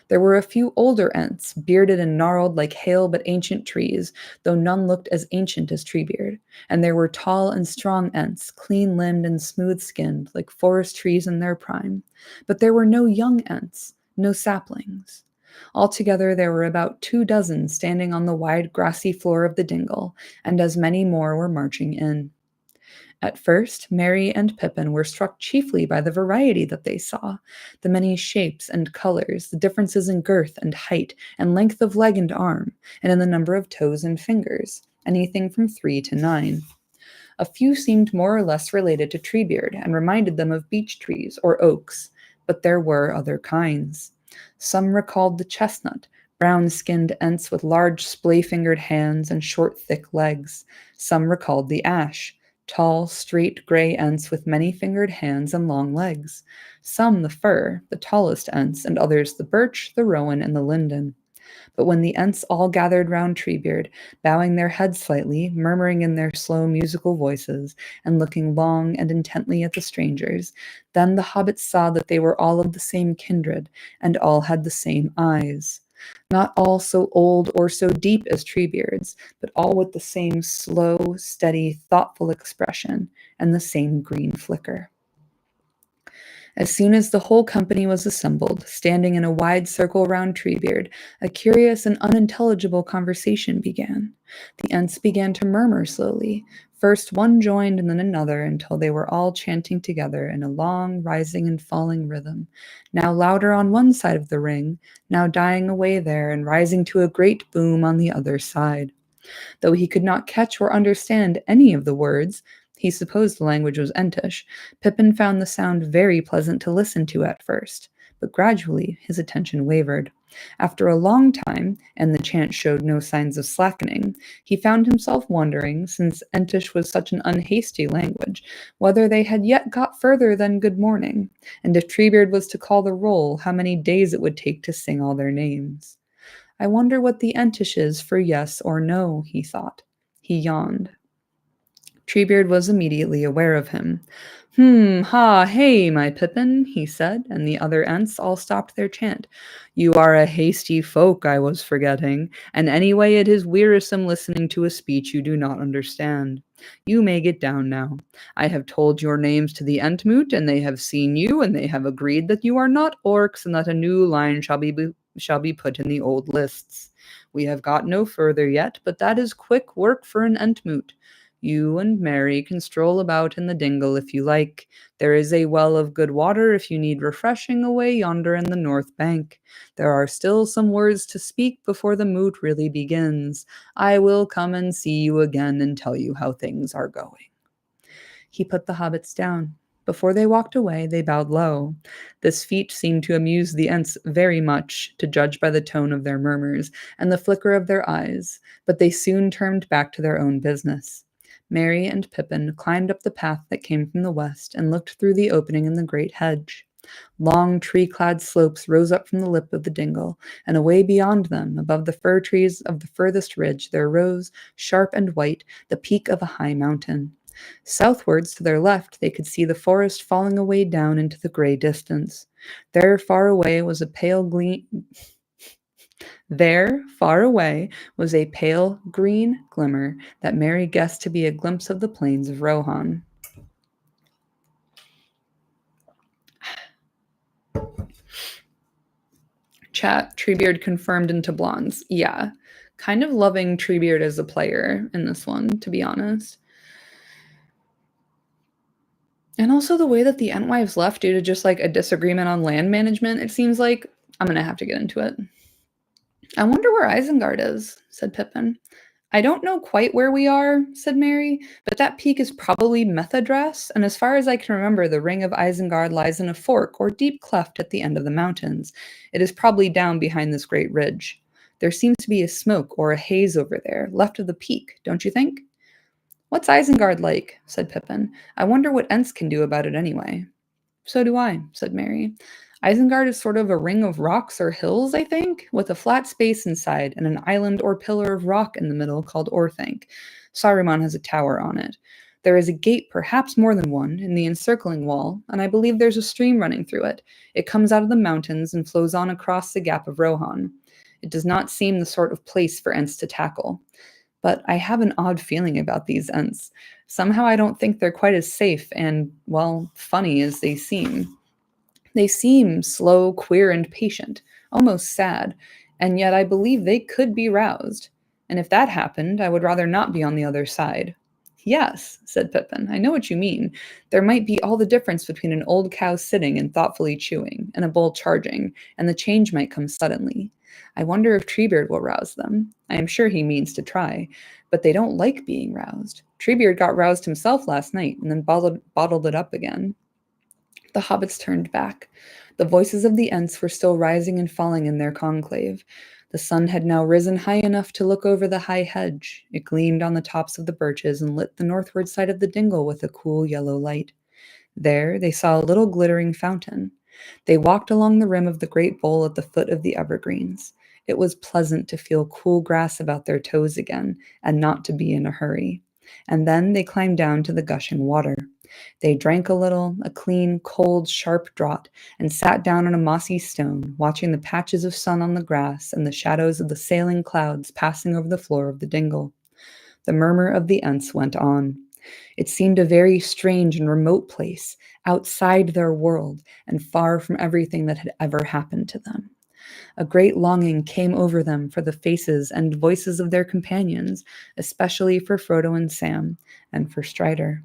There were a few older Ents, bearded and gnarled like hale but ancient trees, though none looked as ancient as Treebeard. And there were tall and strong Ents, clean-limbed and smooth-skinned, like forest trees in their prime. But there were no young Ents, no saplings. Altogether, there were about 24 standing on the wide grassy floor of the dingle, and as many more were marching in. At first, Merry and Pippin were struck chiefly by the variety that they saw, the many shapes and colors, the differences in girth and height, and length of leg and arm, and in the number of toes and fingers, anything from 3 to 9. A few seemed more or less related to Treebeard and reminded them of beech trees or oaks, but there were other kinds. Some recalled the chestnut, brown-skinned Ents with large splay-fingered hands and short, thick legs. Some recalled the ash, tall, straight gray Ents with many-fingered hands and long legs. Some the fir, the tallest Ents, and others the birch, the rowan, and the linden. But when the Ents all gathered round Treebeard, bowing their heads slightly, murmuring in their slow musical voices, and looking long and intently at the strangers, then the hobbits saw that they were all of the same kindred, and all had the same eyes. Not all so old or so deep as Treebeard's, but all with the same slow, steady, thoughtful expression, and the same green flicker. As soon as the whole company was assembled, standing in a wide circle round Treebeard, a curious and unintelligible conversation began. The Ents began to murmur slowly. First one joined and then another until they were all chanting together in a long rising and falling rhythm, now louder on one side of the ring, now dying away there and rising to a great boom on the other side. Though he could not catch or understand any of the words, he supposed the language was Entish, Pippin found the sound very pleasant to listen to at first, but gradually his attention wavered. After a long time, and the chant showed no signs of slackening, he found himself wondering, since Entish was such an unhasty language, whether they had yet got further than good morning, and if Treebeard was to call the roll, how many days it would take to sing all their names. I wonder what the Entish is for yes or no, he thought. He yawned. Treebeard was immediately aware of him. Hey, my Pippin, he said, and the other Ents all stopped their chant. You are a hasty folk, I was forgetting, and anyway it is wearisome listening to a speech you do not understand. You may get down now. I have told your names to the Antmoot, and they have seen you, and they have agreed that you are not orcs, and that a new line shall be put in the old lists. We have got no further yet, but that is quick work for an Antmoot. You and Mary can stroll about in the dingle if you like. There is a well of good water if you need refreshing away yonder in the north bank. There are still some words to speak before the moot really begins. I will come and see you again and tell you how things are going. He put the hobbits down. Before they walked away, they bowed low. This feat seemed to amuse the Ents very much, to judge by the tone of their murmurs and the flicker of their eyes, but they soon turned back to their own business. Merry and Pippin climbed up the path that came from the west and looked through the opening in the great hedge. Long tree-clad slopes rose up from the lip of the dingle, and away beyond them, above the fir trees of the furthest ridge, there rose, sharp and white, the peak of a high mountain. Southwards, to their left, they could see the forest falling away down into the gray distance. There, far away, was a pale gleam There, far away, was a pale green glimmer that Mary guessed to be a glimpse of the plains of Rohan. Chat, Treebeard confirmed into blondes. Yeah. Kind of loving Treebeard as a player in this one, to be honest. And also the way that the Entwives left due to just like a disagreement on land management, it seems like. I'm going to have to get into it. I wonder where Isengard is, said Pippin. I don't know quite where we are, said Mary, but that peak is probably Methadras, and as far as I can remember, the ring of Isengard lies in a fork or deep cleft at the end of the mountains. It is probably down behind this great ridge. There seems to be a smoke or a haze over there, left of the peak, don't you think? What's Isengard like? Said Pippin. I wonder what Ents can do about it anyway. So do I, said Mary. Isengard is sort of a ring of rocks or hills, I think, with a flat space inside and an island or pillar of rock in the middle called Orthanc. Saruman has a tower on it. There is a gate, perhaps more than one, in the encircling wall, and I believe there's a stream running through it. It comes out of the mountains and flows on across the gap of Rohan. It does not seem the sort of place for Ents to tackle. But I have an odd feeling about these Ents. Somehow I don't think they're quite as safe and, well, funny as they seem. They seem slow, queer, and patient, almost sad, and yet I believe they could be roused. And if that happened, I would rather not be on the other side. Yes, said Pippin, I know what you mean. There might be all the difference between an old cow sitting and thoughtfully chewing, and a bull charging, and the change might come suddenly. I wonder if Treebeard will rouse them. I am sure he means to try, but they don't like being roused. Treebeard got roused himself last night, and then bottled it up again. The hobbits turned back. The voices of the Ents were still rising and falling in their conclave. The sun had now risen high enough to look over the high hedge. It gleamed on the tops of the birches and lit the northward side of the dingle with a cool yellow light. There they saw a little glittering fountain. They walked along the rim of the great bowl at the foot of the evergreens. It was pleasant to feel cool grass about their toes again, and not to be in a hurry. And then they climbed down to the gushing water. They drank a little, a clean, cold, sharp draught, and sat down on a mossy stone, watching the patches of sun on the grass and the shadows of the sailing clouds passing over the floor of the dingle. The murmur of the Ents went on. It seemed a very strange and remote place, outside their world and far from everything that had ever happened to them. A great longing came over them for the faces and voices of their companions, especially for Frodo and Sam, and for Strider.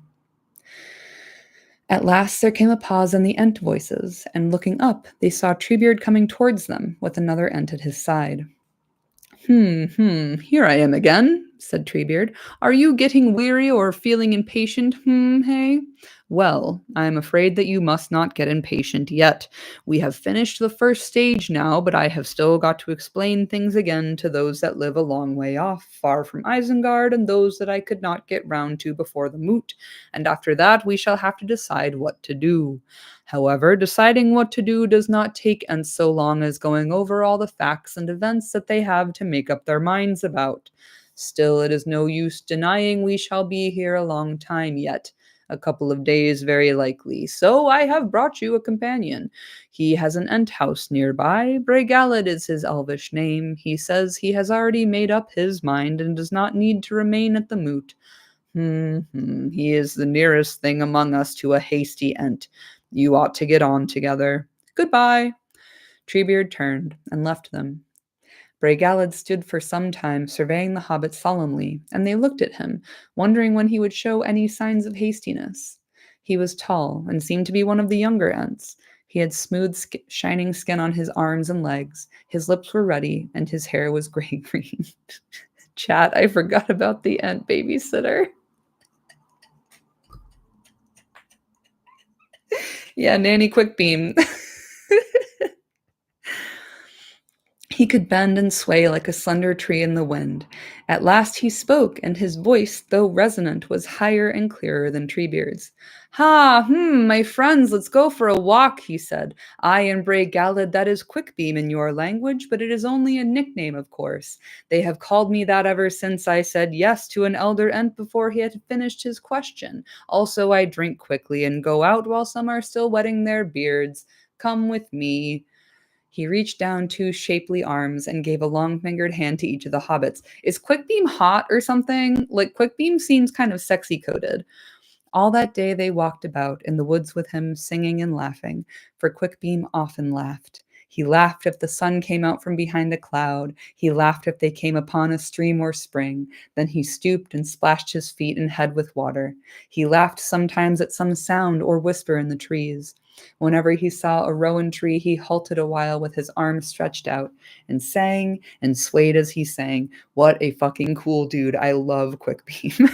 At last there came a pause in the Ent voices, and looking up, they saw Treebeard coming towards them, with another Ent at his side. Here I am again, said Treebeard. Are you getting weary or feeling impatient, hey? Well, I am afraid that you must not get impatient yet. We have finished the first stage now, but I have still got to explain things again to those that live a long way off, far from Isengard, and those that I could not get round to before the moot. And after that we shall have to decide what to do. However, deciding what to do does not take Ents so long as going over all the facts and events that they have to make up their minds about. Still, it is no use denying we shall be here a long time yet. A couple of days, very likely. So I have brought you a companion. He has an Ent house nearby. Bregalad is his elvish name. He says he has already made up his mind and does not need to remain at the moot. He is the nearest thing among us to a hasty Ent. You ought to get on together. Goodbye. Treebeard turned and left them. Bregalad stood for some time surveying the hobbits solemnly, and they looked at him, wondering when he would show any signs of hastiness. He was tall and seemed to be one of the younger Ents. He had smooth, shining skin on his arms and legs, his lips were ruddy, and his hair was gray-green. Chat, I forgot about the Ent babysitter. Yeah, Nanny Quickbeam. He could bend and sway like a slender tree in the wind. At last he spoke, and his voice, though resonant, was higher and clearer than Treebeard's. My friends, let's go for a walk, he said. I and Bray Galad, that is Quickbeam in your language, but it is only a nickname, of course. They have called me that ever since I said yes to an elder Ent before he had finished his question. Also, I drink quickly and go out while some are still wetting their beards. Come with me. He reached down two shapely arms and gave a long-fingered hand to each of the hobbits. Is Quickbeam hot or something? Like, Quickbeam seems kind of sexy-coded. All that day they walked about in the woods with him, singing and laughing, for Quickbeam often laughed. He laughed if the sun came out from behind a cloud. He laughed if they came upon a stream or spring. Then he stooped and splashed his feet and head with water. He laughed sometimes at some sound or whisper in the trees. Whenever he saw a rowan tree, he halted a while with his arms stretched out and sang and swayed as he sang. What a fucking cool dude. I love Quickbeam.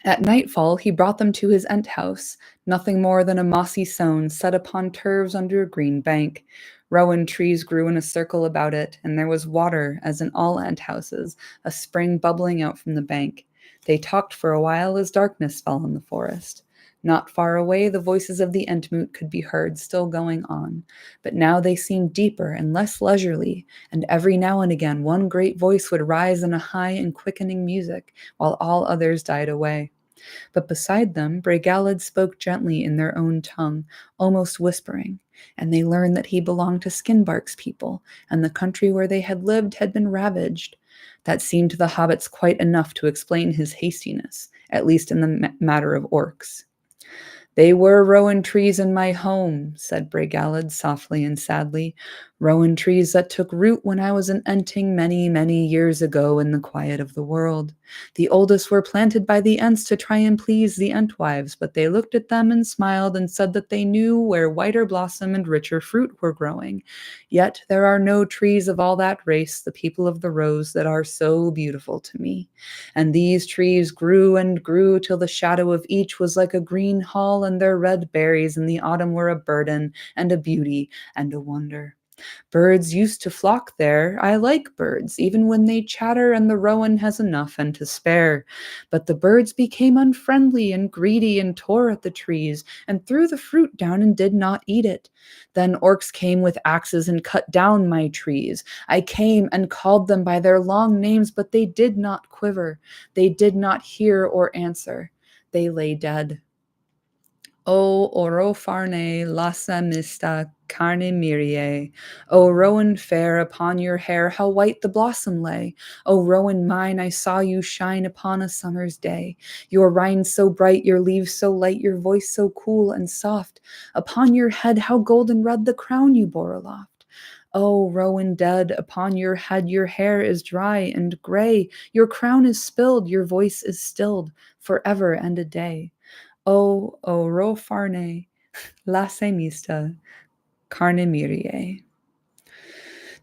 At nightfall, he brought them to his Ent house, nothing more than a mossy stone set upon turves under a green bank. Rowan trees grew in a circle about it, and there was water, as in all Ent houses, a spring bubbling out from the bank. They talked for a while as darkness fell on the forest. Not far away, the voices of the Antmoot could be heard still going on, but now they seemed deeper and less leisurely, and every now and again one great voice would rise in a high and quickening music, while all others died away. But beside them, Brigallad spoke gently in their own tongue, almost whispering, and they learned that he belonged to Skinbark's people, and the country where they had lived had been ravaged. That seemed to the hobbits quite enough to explain his hastiness, at least in the matter of orcs. They were rowan trees in my home, said Brigallad softly and sadly, rowan trees that took root when I was an Enting many, many years ago in the quiet of the world. The oldest were planted by the Ents to try and please the Entwives, but they looked at them and smiled and said that they knew where whiter blossom and richer fruit were growing. Yet there are no trees of all that race, the people of the rose, that are so beautiful to me. And these trees grew and grew till the shadow of each was like a green hall, and their red berries in the autumn were a burden and a beauty and a wonder. Birds used to flock there. I like birds, even when they chatter and the rowan has enough and to spare. But the birds became unfriendly and greedy and tore at the trees and threw the fruit down and did not eat it. Then orcs came with axes and cut down my trees. I came and called them by their long names, but they did not quiver. They did not hear or answer. They lay dead. O orofarne lassa mista carne mirie. O rowan fair, upon your hair how white the blossom lay. O rowan mine, I saw you shine upon a summer's day. Your rind so bright, your leaves so light, your voice so cool and soft. Upon your head how golden red the crown you bore aloft. O rowan dead, upon your head your hair is dry and gray. Your crown is spilled, your voice is stilled, forever and a day. O orofarne, lasse mista, carne mirie.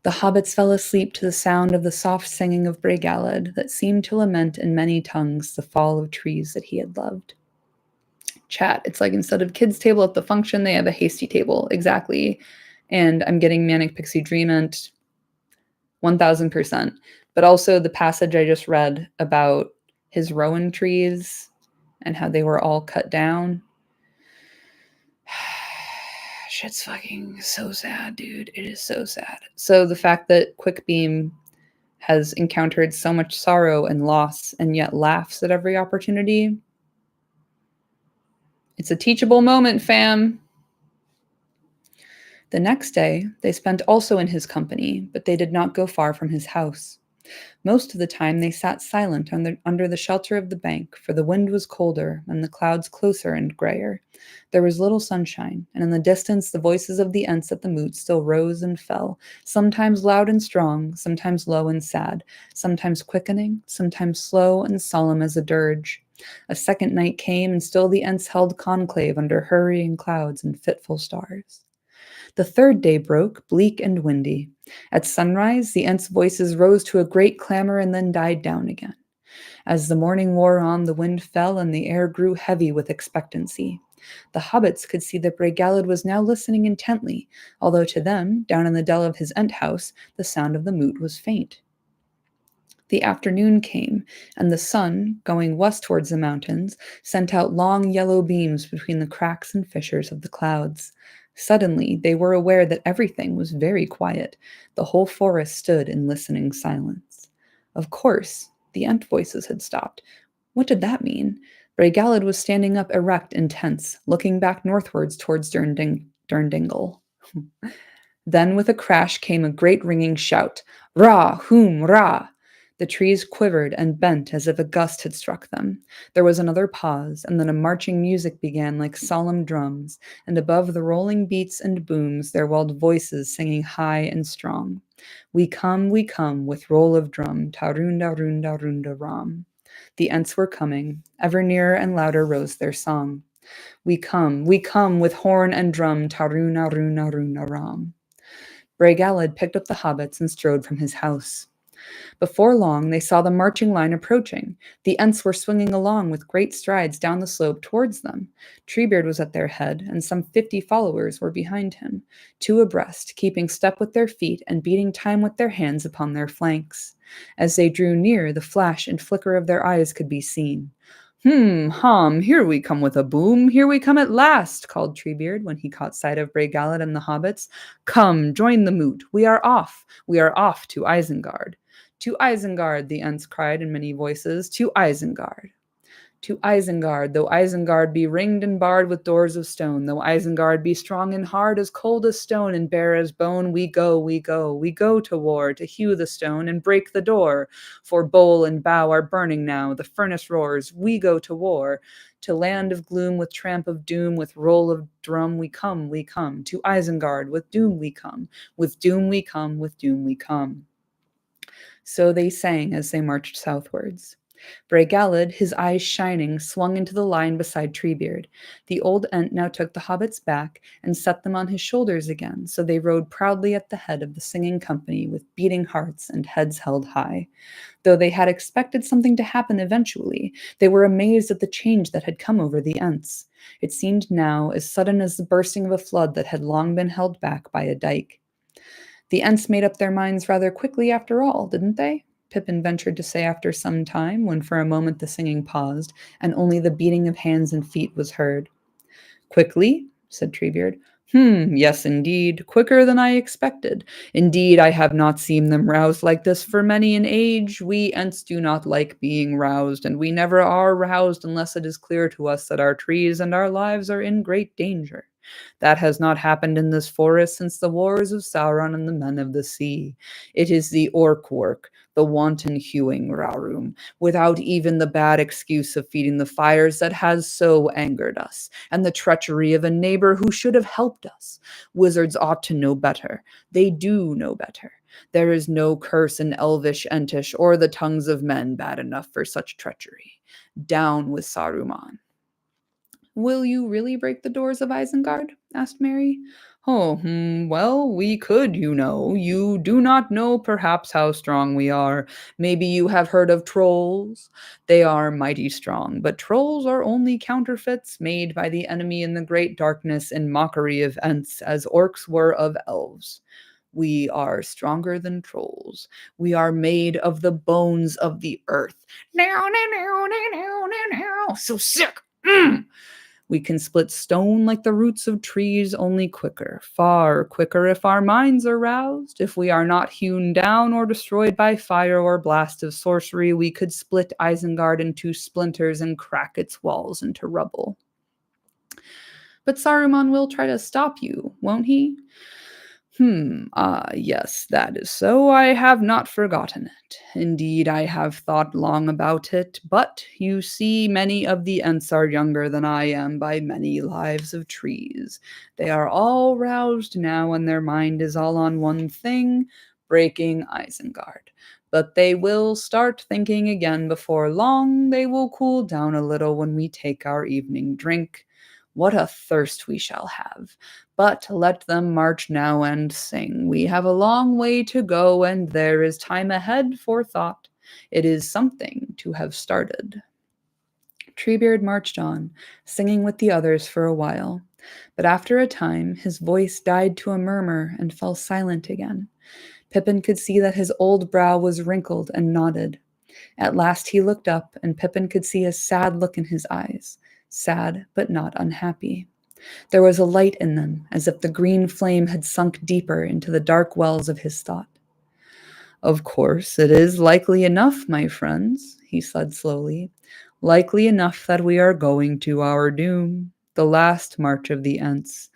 The hobbits fell asleep to the sound of the soft singing of Brigallad that seemed to lament in many tongues the fall of trees that he had loved. Chat, it's like instead of kids' table at the function, they have a hasty table. Exactly. And I'm getting Manic Pixie Dreamant 1000%. But also the passage I just read about his rowan trees and how they were all cut down. Shit's fucking so sad, dude. It is so sad. So the fact that Quickbeam has encountered so much sorrow and loss and yet laughs at every opportunity. It's a teachable moment, fam. The next day, they spent also in his company, but they did not go far from his house. Most of the time they sat silent under the shelter of the bank, for the wind was colder and the clouds closer and grayer. There was little sunshine, and in the distance the voices of the Ents at the moot still rose and fell, sometimes loud and strong, sometimes low and sad, sometimes quickening, sometimes slow and solemn as a dirge. A second night came, and still the Ents held conclave under hurrying clouds and fitful stars. The third day broke, bleak and windy. At sunrise, the Ents' voices rose to a great clamor and then died down again. As the morning wore on, the wind fell and the air grew heavy with expectancy. The hobbits could see that Brigallad was now listening intently, although to them, down in the dell of his Ent house, the sound of the moot was faint. The afternoon came, and the sun, going west towards the mountains, sent out long yellow beams between the cracks and fissures of the clouds. Suddenly, they were aware that everything was very quiet. The whole forest stood in listening silence. Of course, the Ent voices had stopped. What did that mean? Brigallad was standing up erect and tense, looking back northwards towards Durndingle. Then with a crash came a great ringing shout, "Ra, whom, ra!" The trees quivered and bent as if a gust had struck them. There was another pause, and then a marching music began like solemn drums, and above the rolling beats and booms there welled voices singing high and strong. We come, with roll of drum, tarunda runda runda ram. The Ents were coming. Ever nearer and louder rose their song. We come, with horn and drum, taruna runa runa ram. Bray Gallad picked up the hobbits and strode from his house. Before long, they saw the marching line approaching. The Ents were swinging along with great strides down the slope towards them. Treebeard was at their head, and some 50 followers were behind him, two abreast, keeping step with their feet and beating time with their hands upon their flanks. As they drew near, the flash and flicker of their eyes could be seen. Here we come with a boom, here we come at last, called Treebeard when he caught sight of Bray Gallad and the hobbits. Come, join the moot, we are off to Isengard. To Isengard, the Ents cried in many voices, to Isengard. To Isengard, though Isengard be ringed and barred with doors of stone, though Isengard be strong and hard as cold as stone and bare as bone, we go to war, to hew the stone and break the door. For bowl and bough are burning now, the furnace roars, we go to war. To land of gloom with tramp of doom, with roll of drum, we come, to Isengard, with doom we come, with doom we come, with doom we come. So they sang as they marched southwards. Bray Gallad, his eyes shining, swung into the line beside Treebeard. The old Ent now took the hobbits back and set them on his shoulders again, so they rode proudly at the head of the singing company with beating hearts and heads held high. Though they had expected something to happen eventually, they were amazed at the change that had come over the Ents. It seemed now as sudden as the bursting of a flood that had long been held back by a dike. The Ents made up their minds rather quickly after all, didn't they? Pippin ventured to say after some time, when for a moment the singing paused, and only the beating of hands and feet was heard. Quickly? Said Treebeard. Yes, indeed, quicker than I expected. Indeed, I have not seen them roused like this for many an age. We Ents do not like being roused, and we never are roused unless it is clear to us that our trees and our lives are in great danger. That has not happened in this forest since the wars of Sauron and the Men of the Sea. It is the orc work, the wanton hewing, Rarum, without even the bad excuse of feeding the fires that has so angered us, and the treachery of a neighbor who should have helped us. Wizards ought to know better. They do know better. There is no curse in Elvish, Entish, or the tongues of men bad enough for such treachery. Down with Saruman. Will you really break the doors of Isengard? Asked Mary. Well, we could, you know. You do not know perhaps how strong we are. Maybe you have heard of trolls. They are mighty strong, but trolls are only counterfeits made by the enemy in the great darkness in mockery of Ents, as orcs were of elves. We are stronger than trolls. We are made of the bones of the earth. Now, so sick. We can split stone like the roots of trees, only quicker, far quicker if our minds are roused. If we are not hewn down or destroyed by fire or blast of sorcery, we could split Isengard into splinters and crack its walls into rubble. But Saruman will try to stop you, won't he? Yes, that is so. I have not forgotten it. Indeed, I have thought long about it, but you see, many of the Ents are younger than I am by many lives of trees. They are all roused now, and their mind is all on one thing, breaking Isengard. But they will start thinking again before long. They will cool down a little when we take our evening drink. What a thirst we shall have. But let them march now and sing. We have a long way to go, and there is time ahead for thought. It is something to have started. Treebeard marched on, singing with the others for a while. But after a time, his voice died to a murmur and fell silent again. Pippin could see that his old brow was wrinkled and knotted. At last he looked up, and Pippin could see a sad look in his eyes. Sad, but not unhappy. There was a light in them, as if the green flame had sunk deeper into the dark wells of his thought. Of course, it is likely enough, my friends, he said slowly, likely enough that we are going to our doom. the last march of the Ents.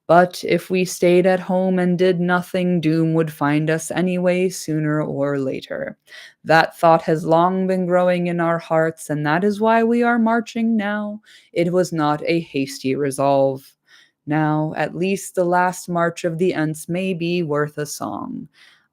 But if we stayed at home and did nothing, doom would find us anyway, sooner or later. That thought has long been growing in our hearts, and that is why we are marching now. It was not a hasty resolve. Now, at least the last march of the Ents may be worth a song.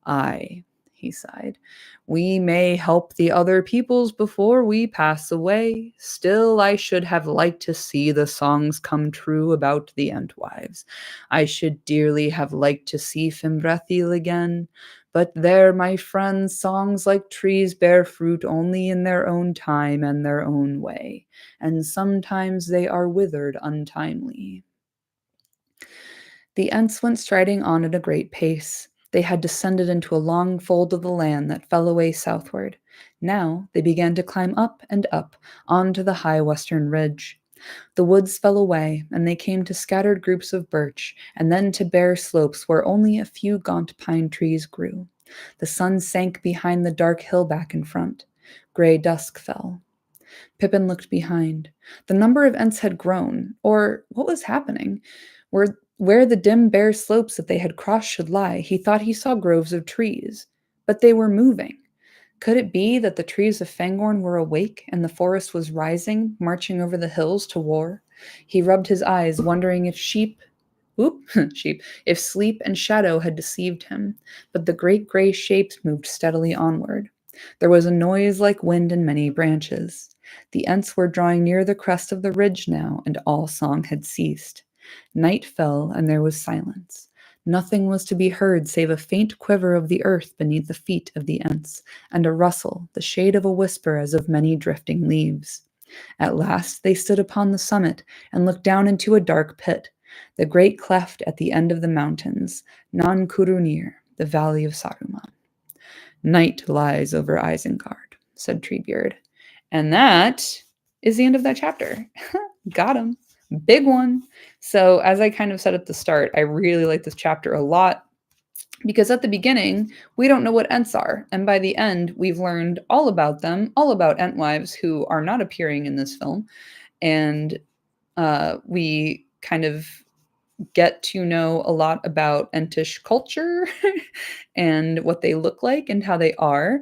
Aye, he sighed. We may help the other peoples before we pass away. Still, I should have liked to see the songs come true about the Entwives. I should dearly have liked to see Fimbrethiel again. But there, my friends, songs like trees bear fruit only in their own time and their own way, and sometimes they are withered untimely. The Ents went striding on at a great pace. They had descended into a long fold of the land that fell away southward. Now they began to climb up and up onto the high western ridge. The woods fell away, and they came to scattered groups of birch, and then to bare slopes where only a few gaunt pine trees grew. The sun sank behind the dark hill back in front. Gray dusk fell. Pippin looked behind. The number of Ents had grown, or what was happening? Where the dim bare slopes that they had crossed should lie, he thought he saw groves of trees. But they were moving. Could it be that the trees of Fangorn were awake and the forest was rising, marching over the hills to war? He rubbed his eyes, wondering if if sleep and shadow had deceived him, but the great gray shapes moved steadily onward. There was a noise like wind in many branches. The Ents were drawing near the crest of the ridge now, and all song had ceased. Night fell, and there was silence. Nothing was to be heard save a faint quiver of the earth beneath the feet of the Ents, and a rustle, the shade of a whisper as of many drifting leaves. At last they stood upon the summit and looked down into a dark pit, the great cleft at the end of the mountains, Nan Kurunir, the valley of Saruman. Night lies over Isengard, said Treebeard. And that is the end of that chapter. Got him. Big one. So as I kind of said at the start, I really like this chapter a lot because at the beginning, we don't know what Ents are. And by the end, we've learned all about them, all about Entwives who are not appearing in this film. And we kind of get to know a lot about Entish culture and what they look like and how they are.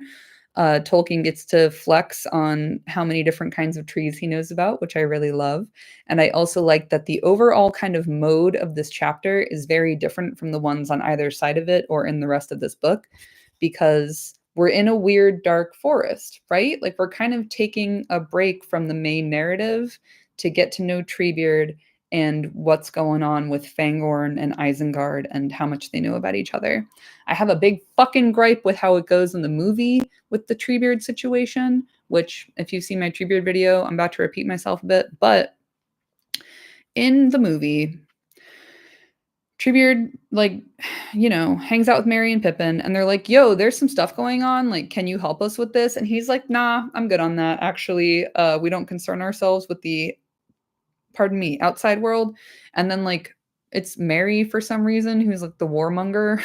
Tolkien gets to flex on how many different kinds of trees he knows about, which I really love. And I also like that the overall kind of mode of this chapter is very different from the ones on either side of it or in the rest of this book, because we're in a weird dark forest, right? Like we're kind of taking a break from the main narrative to get to know Treebeard and what's going on with Fangorn and Isengard and how much they know about each other. I have a big fucking gripe with how it goes in the movie with the Treebeard situation, which if you've seen my Treebeard video, I'm about to repeat myself a bit, but in the movie, Treebeard, like, hangs out with Merry and Pippin, and they're like, yo, there's some stuff going on. Like, can you help us with this? And he's like, nah, I'm good on that. Actually, we don't concern ourselves with the outside world. And then like it's Mary for some reason who's like the warmonger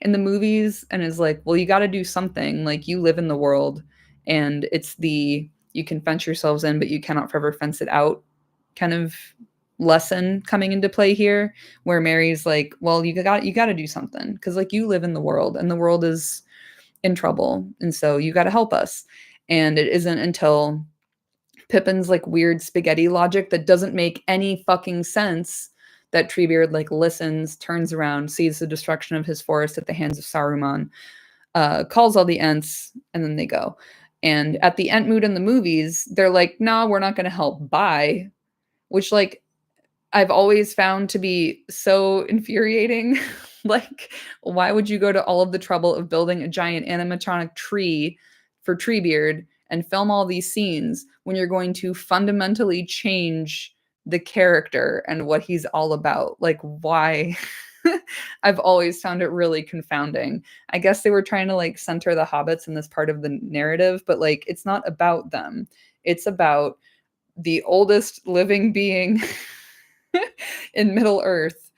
in the movies and is like, well, you got to do something. Like you live in the world and it's the you can fence yourselves in, but you cannot forever fence it out kind of lesson coming into play here, where Mary's like, well, you got to do something because like you live in the world and the world is in trouble. And so you got to help us. And it isn't until Pippin's like weird spaghetti logic that doesn't make any fucking sense that Treebeard like listens, turns around, sees the destruction of his forest at the hands of Saruman, calls all the Ents, and then they go. And at the Antmoot in the movies, they're like, nah, we're not going to help. Bye. Which like I've always found to be so infuriating. Like, why would you go to all of the trouble of building a giant animatronic tree for Treebeard and film all these scenes when you're going to fundamentally change the character and what he's all about? Like, why? I've always found it really confounding. I guess they were trying to like center the hobbits in this part of the narrative, but like it's not about them. It's about the oldest living being in Middle Earth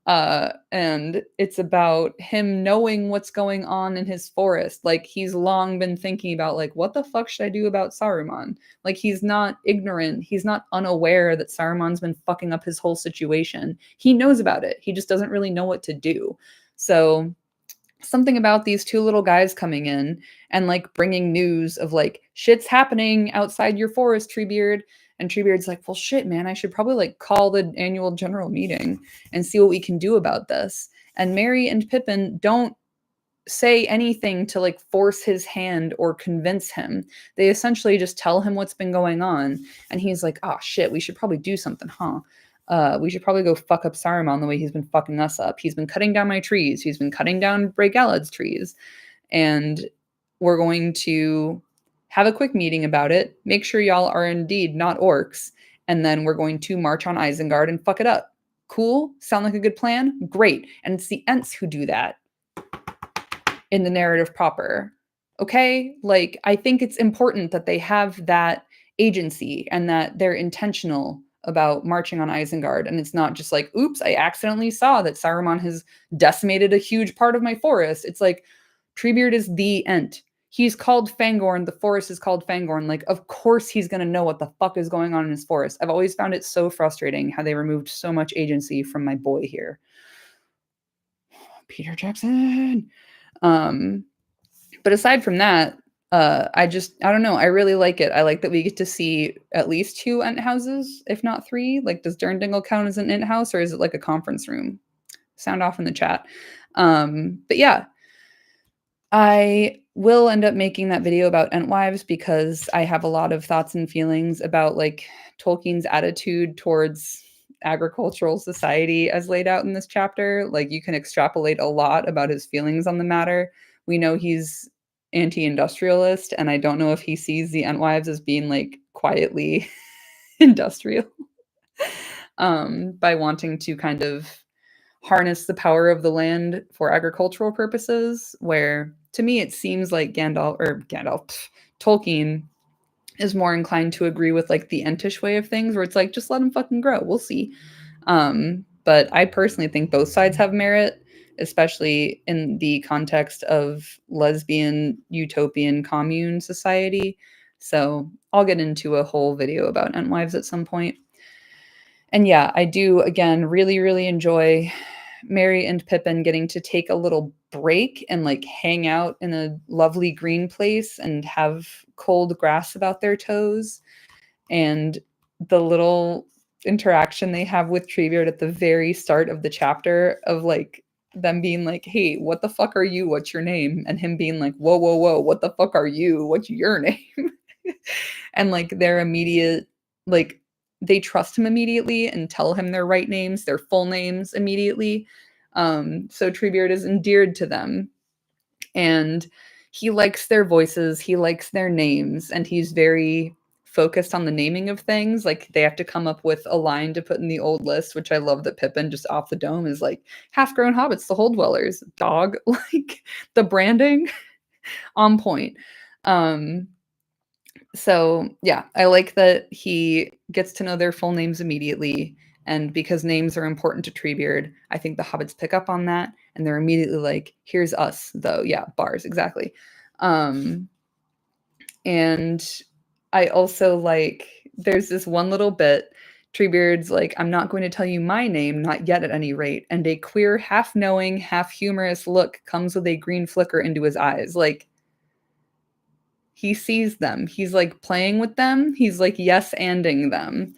And it's about him knowing what's going on in his forest. Like he's long been thinking about like, what the fuck should I do about Saruman? Like he's not ignorant. He's not unaware that Saruman's been fucking up his whole situation. He knows about it. He just doesn't really know what to do. So something about these two little guys coming in and like bringing news of like shit's happening outside your forest, Treebeard. And Treebeard's like, well, shit, man, I should probably like call the annual general meeting and see what we can do about this. And Merry and Pippin don't say anything to like force his hand or convince him. They essentially just tell him what's been going on. And he's like, oh shit, we should probably do something, huh? We should probably go fuck up Saruman the way he's been fucking us up. He's been cutting down my trees. He's been cutting down Bray Galad's trees. And we're going to have a quick meeting about it. Make sure y'all are indeed not orcs. And then we're going to march on Isengard and fuck it up. Cool? Sound like a good plan? Great. And it's the Ents who do that in the narrative proper. Okay? Like, I think it's important that they have that agency and that they're intentional about marching on Isengard. And it's not just like, oops, I accidentally saw that Saruman has decimated a huge part of my forest. It's like, Treebeard is the Ent. He's called Fangorn. The forest is called Fangorn. Like, of course he's going to know what the fuck is going on in his forest. I've always found it so frustrating how they removed so much agency from my boy here. Peter Jackson. But aside from that, I don't know. I really like it. I like that we get to see at least 2 Ent houses, if not 3. Like, does Durndingle count as an Ent house, or is it like a conference room? Sound off in the chat. But yeah, I will end up making that video about Entwives because I have a lot of thoughts and feelings about like Tolkien's attitude towards agricultural society as laid out in this chapter. Like you can extrapolate a lot about his feelings on the matter. We know he's anti-industrialist, and I don't know if he sees the Entwives as being like quietly industrial by wanting to kind of harness the power of the land for agricultural purposes, where to me it seems like Tolkien is more inclined to agree with like the Entish way of things, where it's like, just let them fucking grow. We'll see. But I personally think both sides have merit, especially in the context of lesbian utopian commune society. So I'll get into a whole video about Entwives at some point. And yeah, I do, again, really, really enjoy Merry and Pippin getting to take a little break and like hang out in a lovely green place and have cold grass about their toes. And the little interaction they have with Treebeard at the very start of the chapter of like them being like, hey, what the fuck are you? What's your name? And him being like, whoa, whoa, whoa, what the fuck are you? What's your name? And like their immediate, like, they trust him immediately and tell him their right names, their full names immediately. So Treebeard is endeared to them. And he likes their voices, he likes their names, and he's very focused on the naming of things. Like they have to come up with a line to put in the old list, which I love that Pippin just off the dome is like, half-grown hobbits, the Hole Dwellers, dog. Like the branding on point. So yeah, I like that he gets to know their full names immediately. And because names are important to Treebeard, I think the hobbits pick up on that and they're immediately like, here's us, though. Yeah, bars, exactly. And I also like, there's this one little bit, Treebeard's like, I'm not going to tell you my name, not yet at any rate. And a queer, half-knowing, half-humorous look comes with a green flicker into his eyes. Like, he sees them. He's like playing with them. He's like yes-anding them.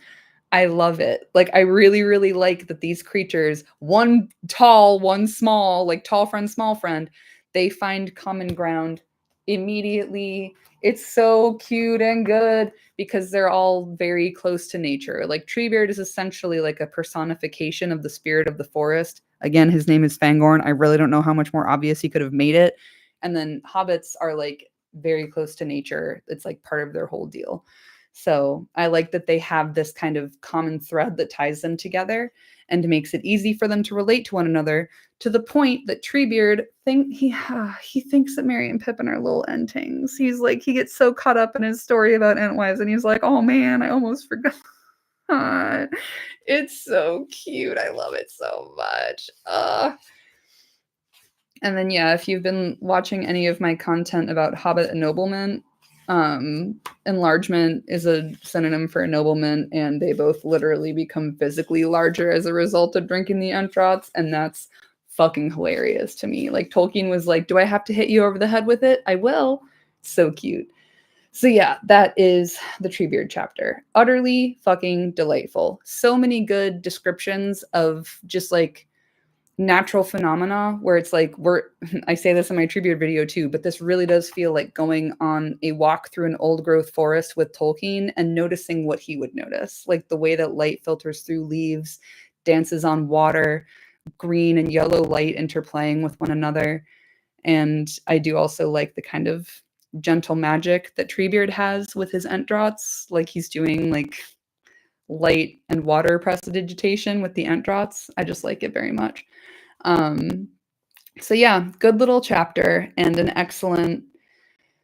I love it. Like, I really, really like that these creatures, one tall, one small, like tall friend, small friend, they find common ground immediately. It's so cute and good because they're all very close to nature. Like Treebeard is essentially like a personification of the spirit of the forest. Again, his name is Fangorn. I really don't know how much more obvious he could have made it. And then hobbits are like very close to nature. It's like part of their whole deal. So I like that they have this kind of common thread that ties them together and makes it easy for them to relate to one another, to the point that Treebeard he thinks that Merry and Pippin are little Entings. He's like, he gets so caught up in his story about Entwives and he's like, oh man, I almost forgot. It's so cute. I love it so much. And then, yeah, if you've been watching any of my content about Hobbit ennoblement, enlargement is a synonym for ennoblement, and they both literally become physically larger as a result of drinking the Entrots, and that's fucking hilarious to me. Like, Tolkien was like, do I have to hit you over the head with it? I will. So cute. So yeah, that is the Treebeard chapter. Utterly fucking delightful. So many good descriptions of just like natural phenomena where it's like I say this in my Treebeard video too, but this really does feel like going on a walk through an old growth forest with Tolkien and noticing what he would notice, like the way that light filters through leaves, dances on water, green and yellow light interplaying with one another. And I do also like the kind of gentle magic that Treebeard has with his Entdrots, like he's doing like light and water prestidigitation with the Entdrots. I just like it very much. So yeah, good little chapter and an excellent,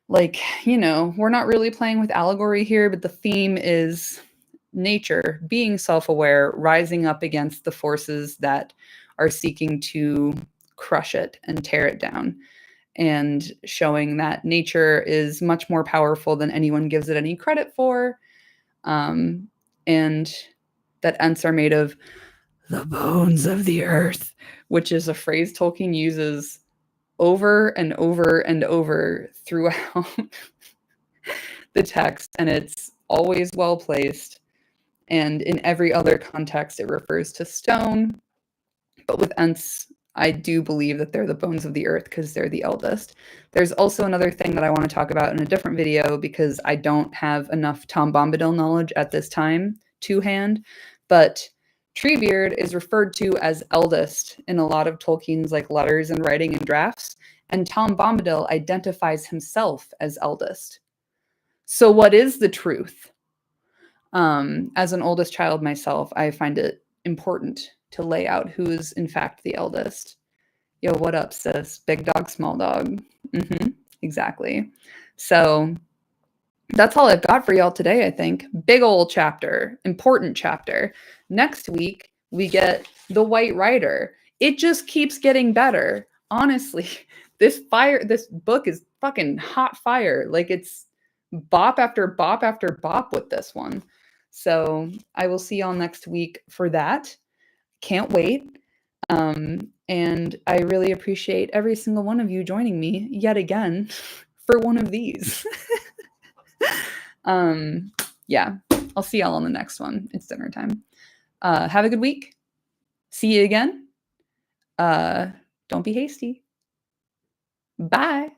like, we're not really playing with allegory here, but the theme is nature being self-aware, rising up against the forces that are seeking to crush it and tear it down, and showing that nature is much more powerful than anyone gives it any credit for, and that Ents are made of the bones of the earth, which is a phrase Tolkien uses over and over and over throughout the text, and it's always well placed. And in every other context, it refers to stone. But with Ents, I do believe that they're the bones of the earth because they're the eldest. There's also another thing that I want to talk about in a different video because I don't have enough Tom Bombadil knowledge at this time to hand. But Treebeard is referred to as eldest in a lot of Tolkien's like letters and writing and drafts, and Tom Bombadil identifies himself as eldest. So what is the truth? As an oldest child myself, I find it important to lay out who is in fact the eldest. Yo, what up, sis? Big dog, small dog. Exactly. So that's all I've got for y'all today, I think. Big old chapter, important chapter. Next week, we get the White Rider. It just keeps getting better. Honestly, this book is fucking hot fire. Like, it's bop after bop after bop with this one. So I will see y'all next week for that. Can't wait. And I really appreciate every single one of you joining me yet again for one of these. Yeah, I'll see y'all on the next one. It's dinner time. Have a good week. See you again. Don't be hasty. Bye.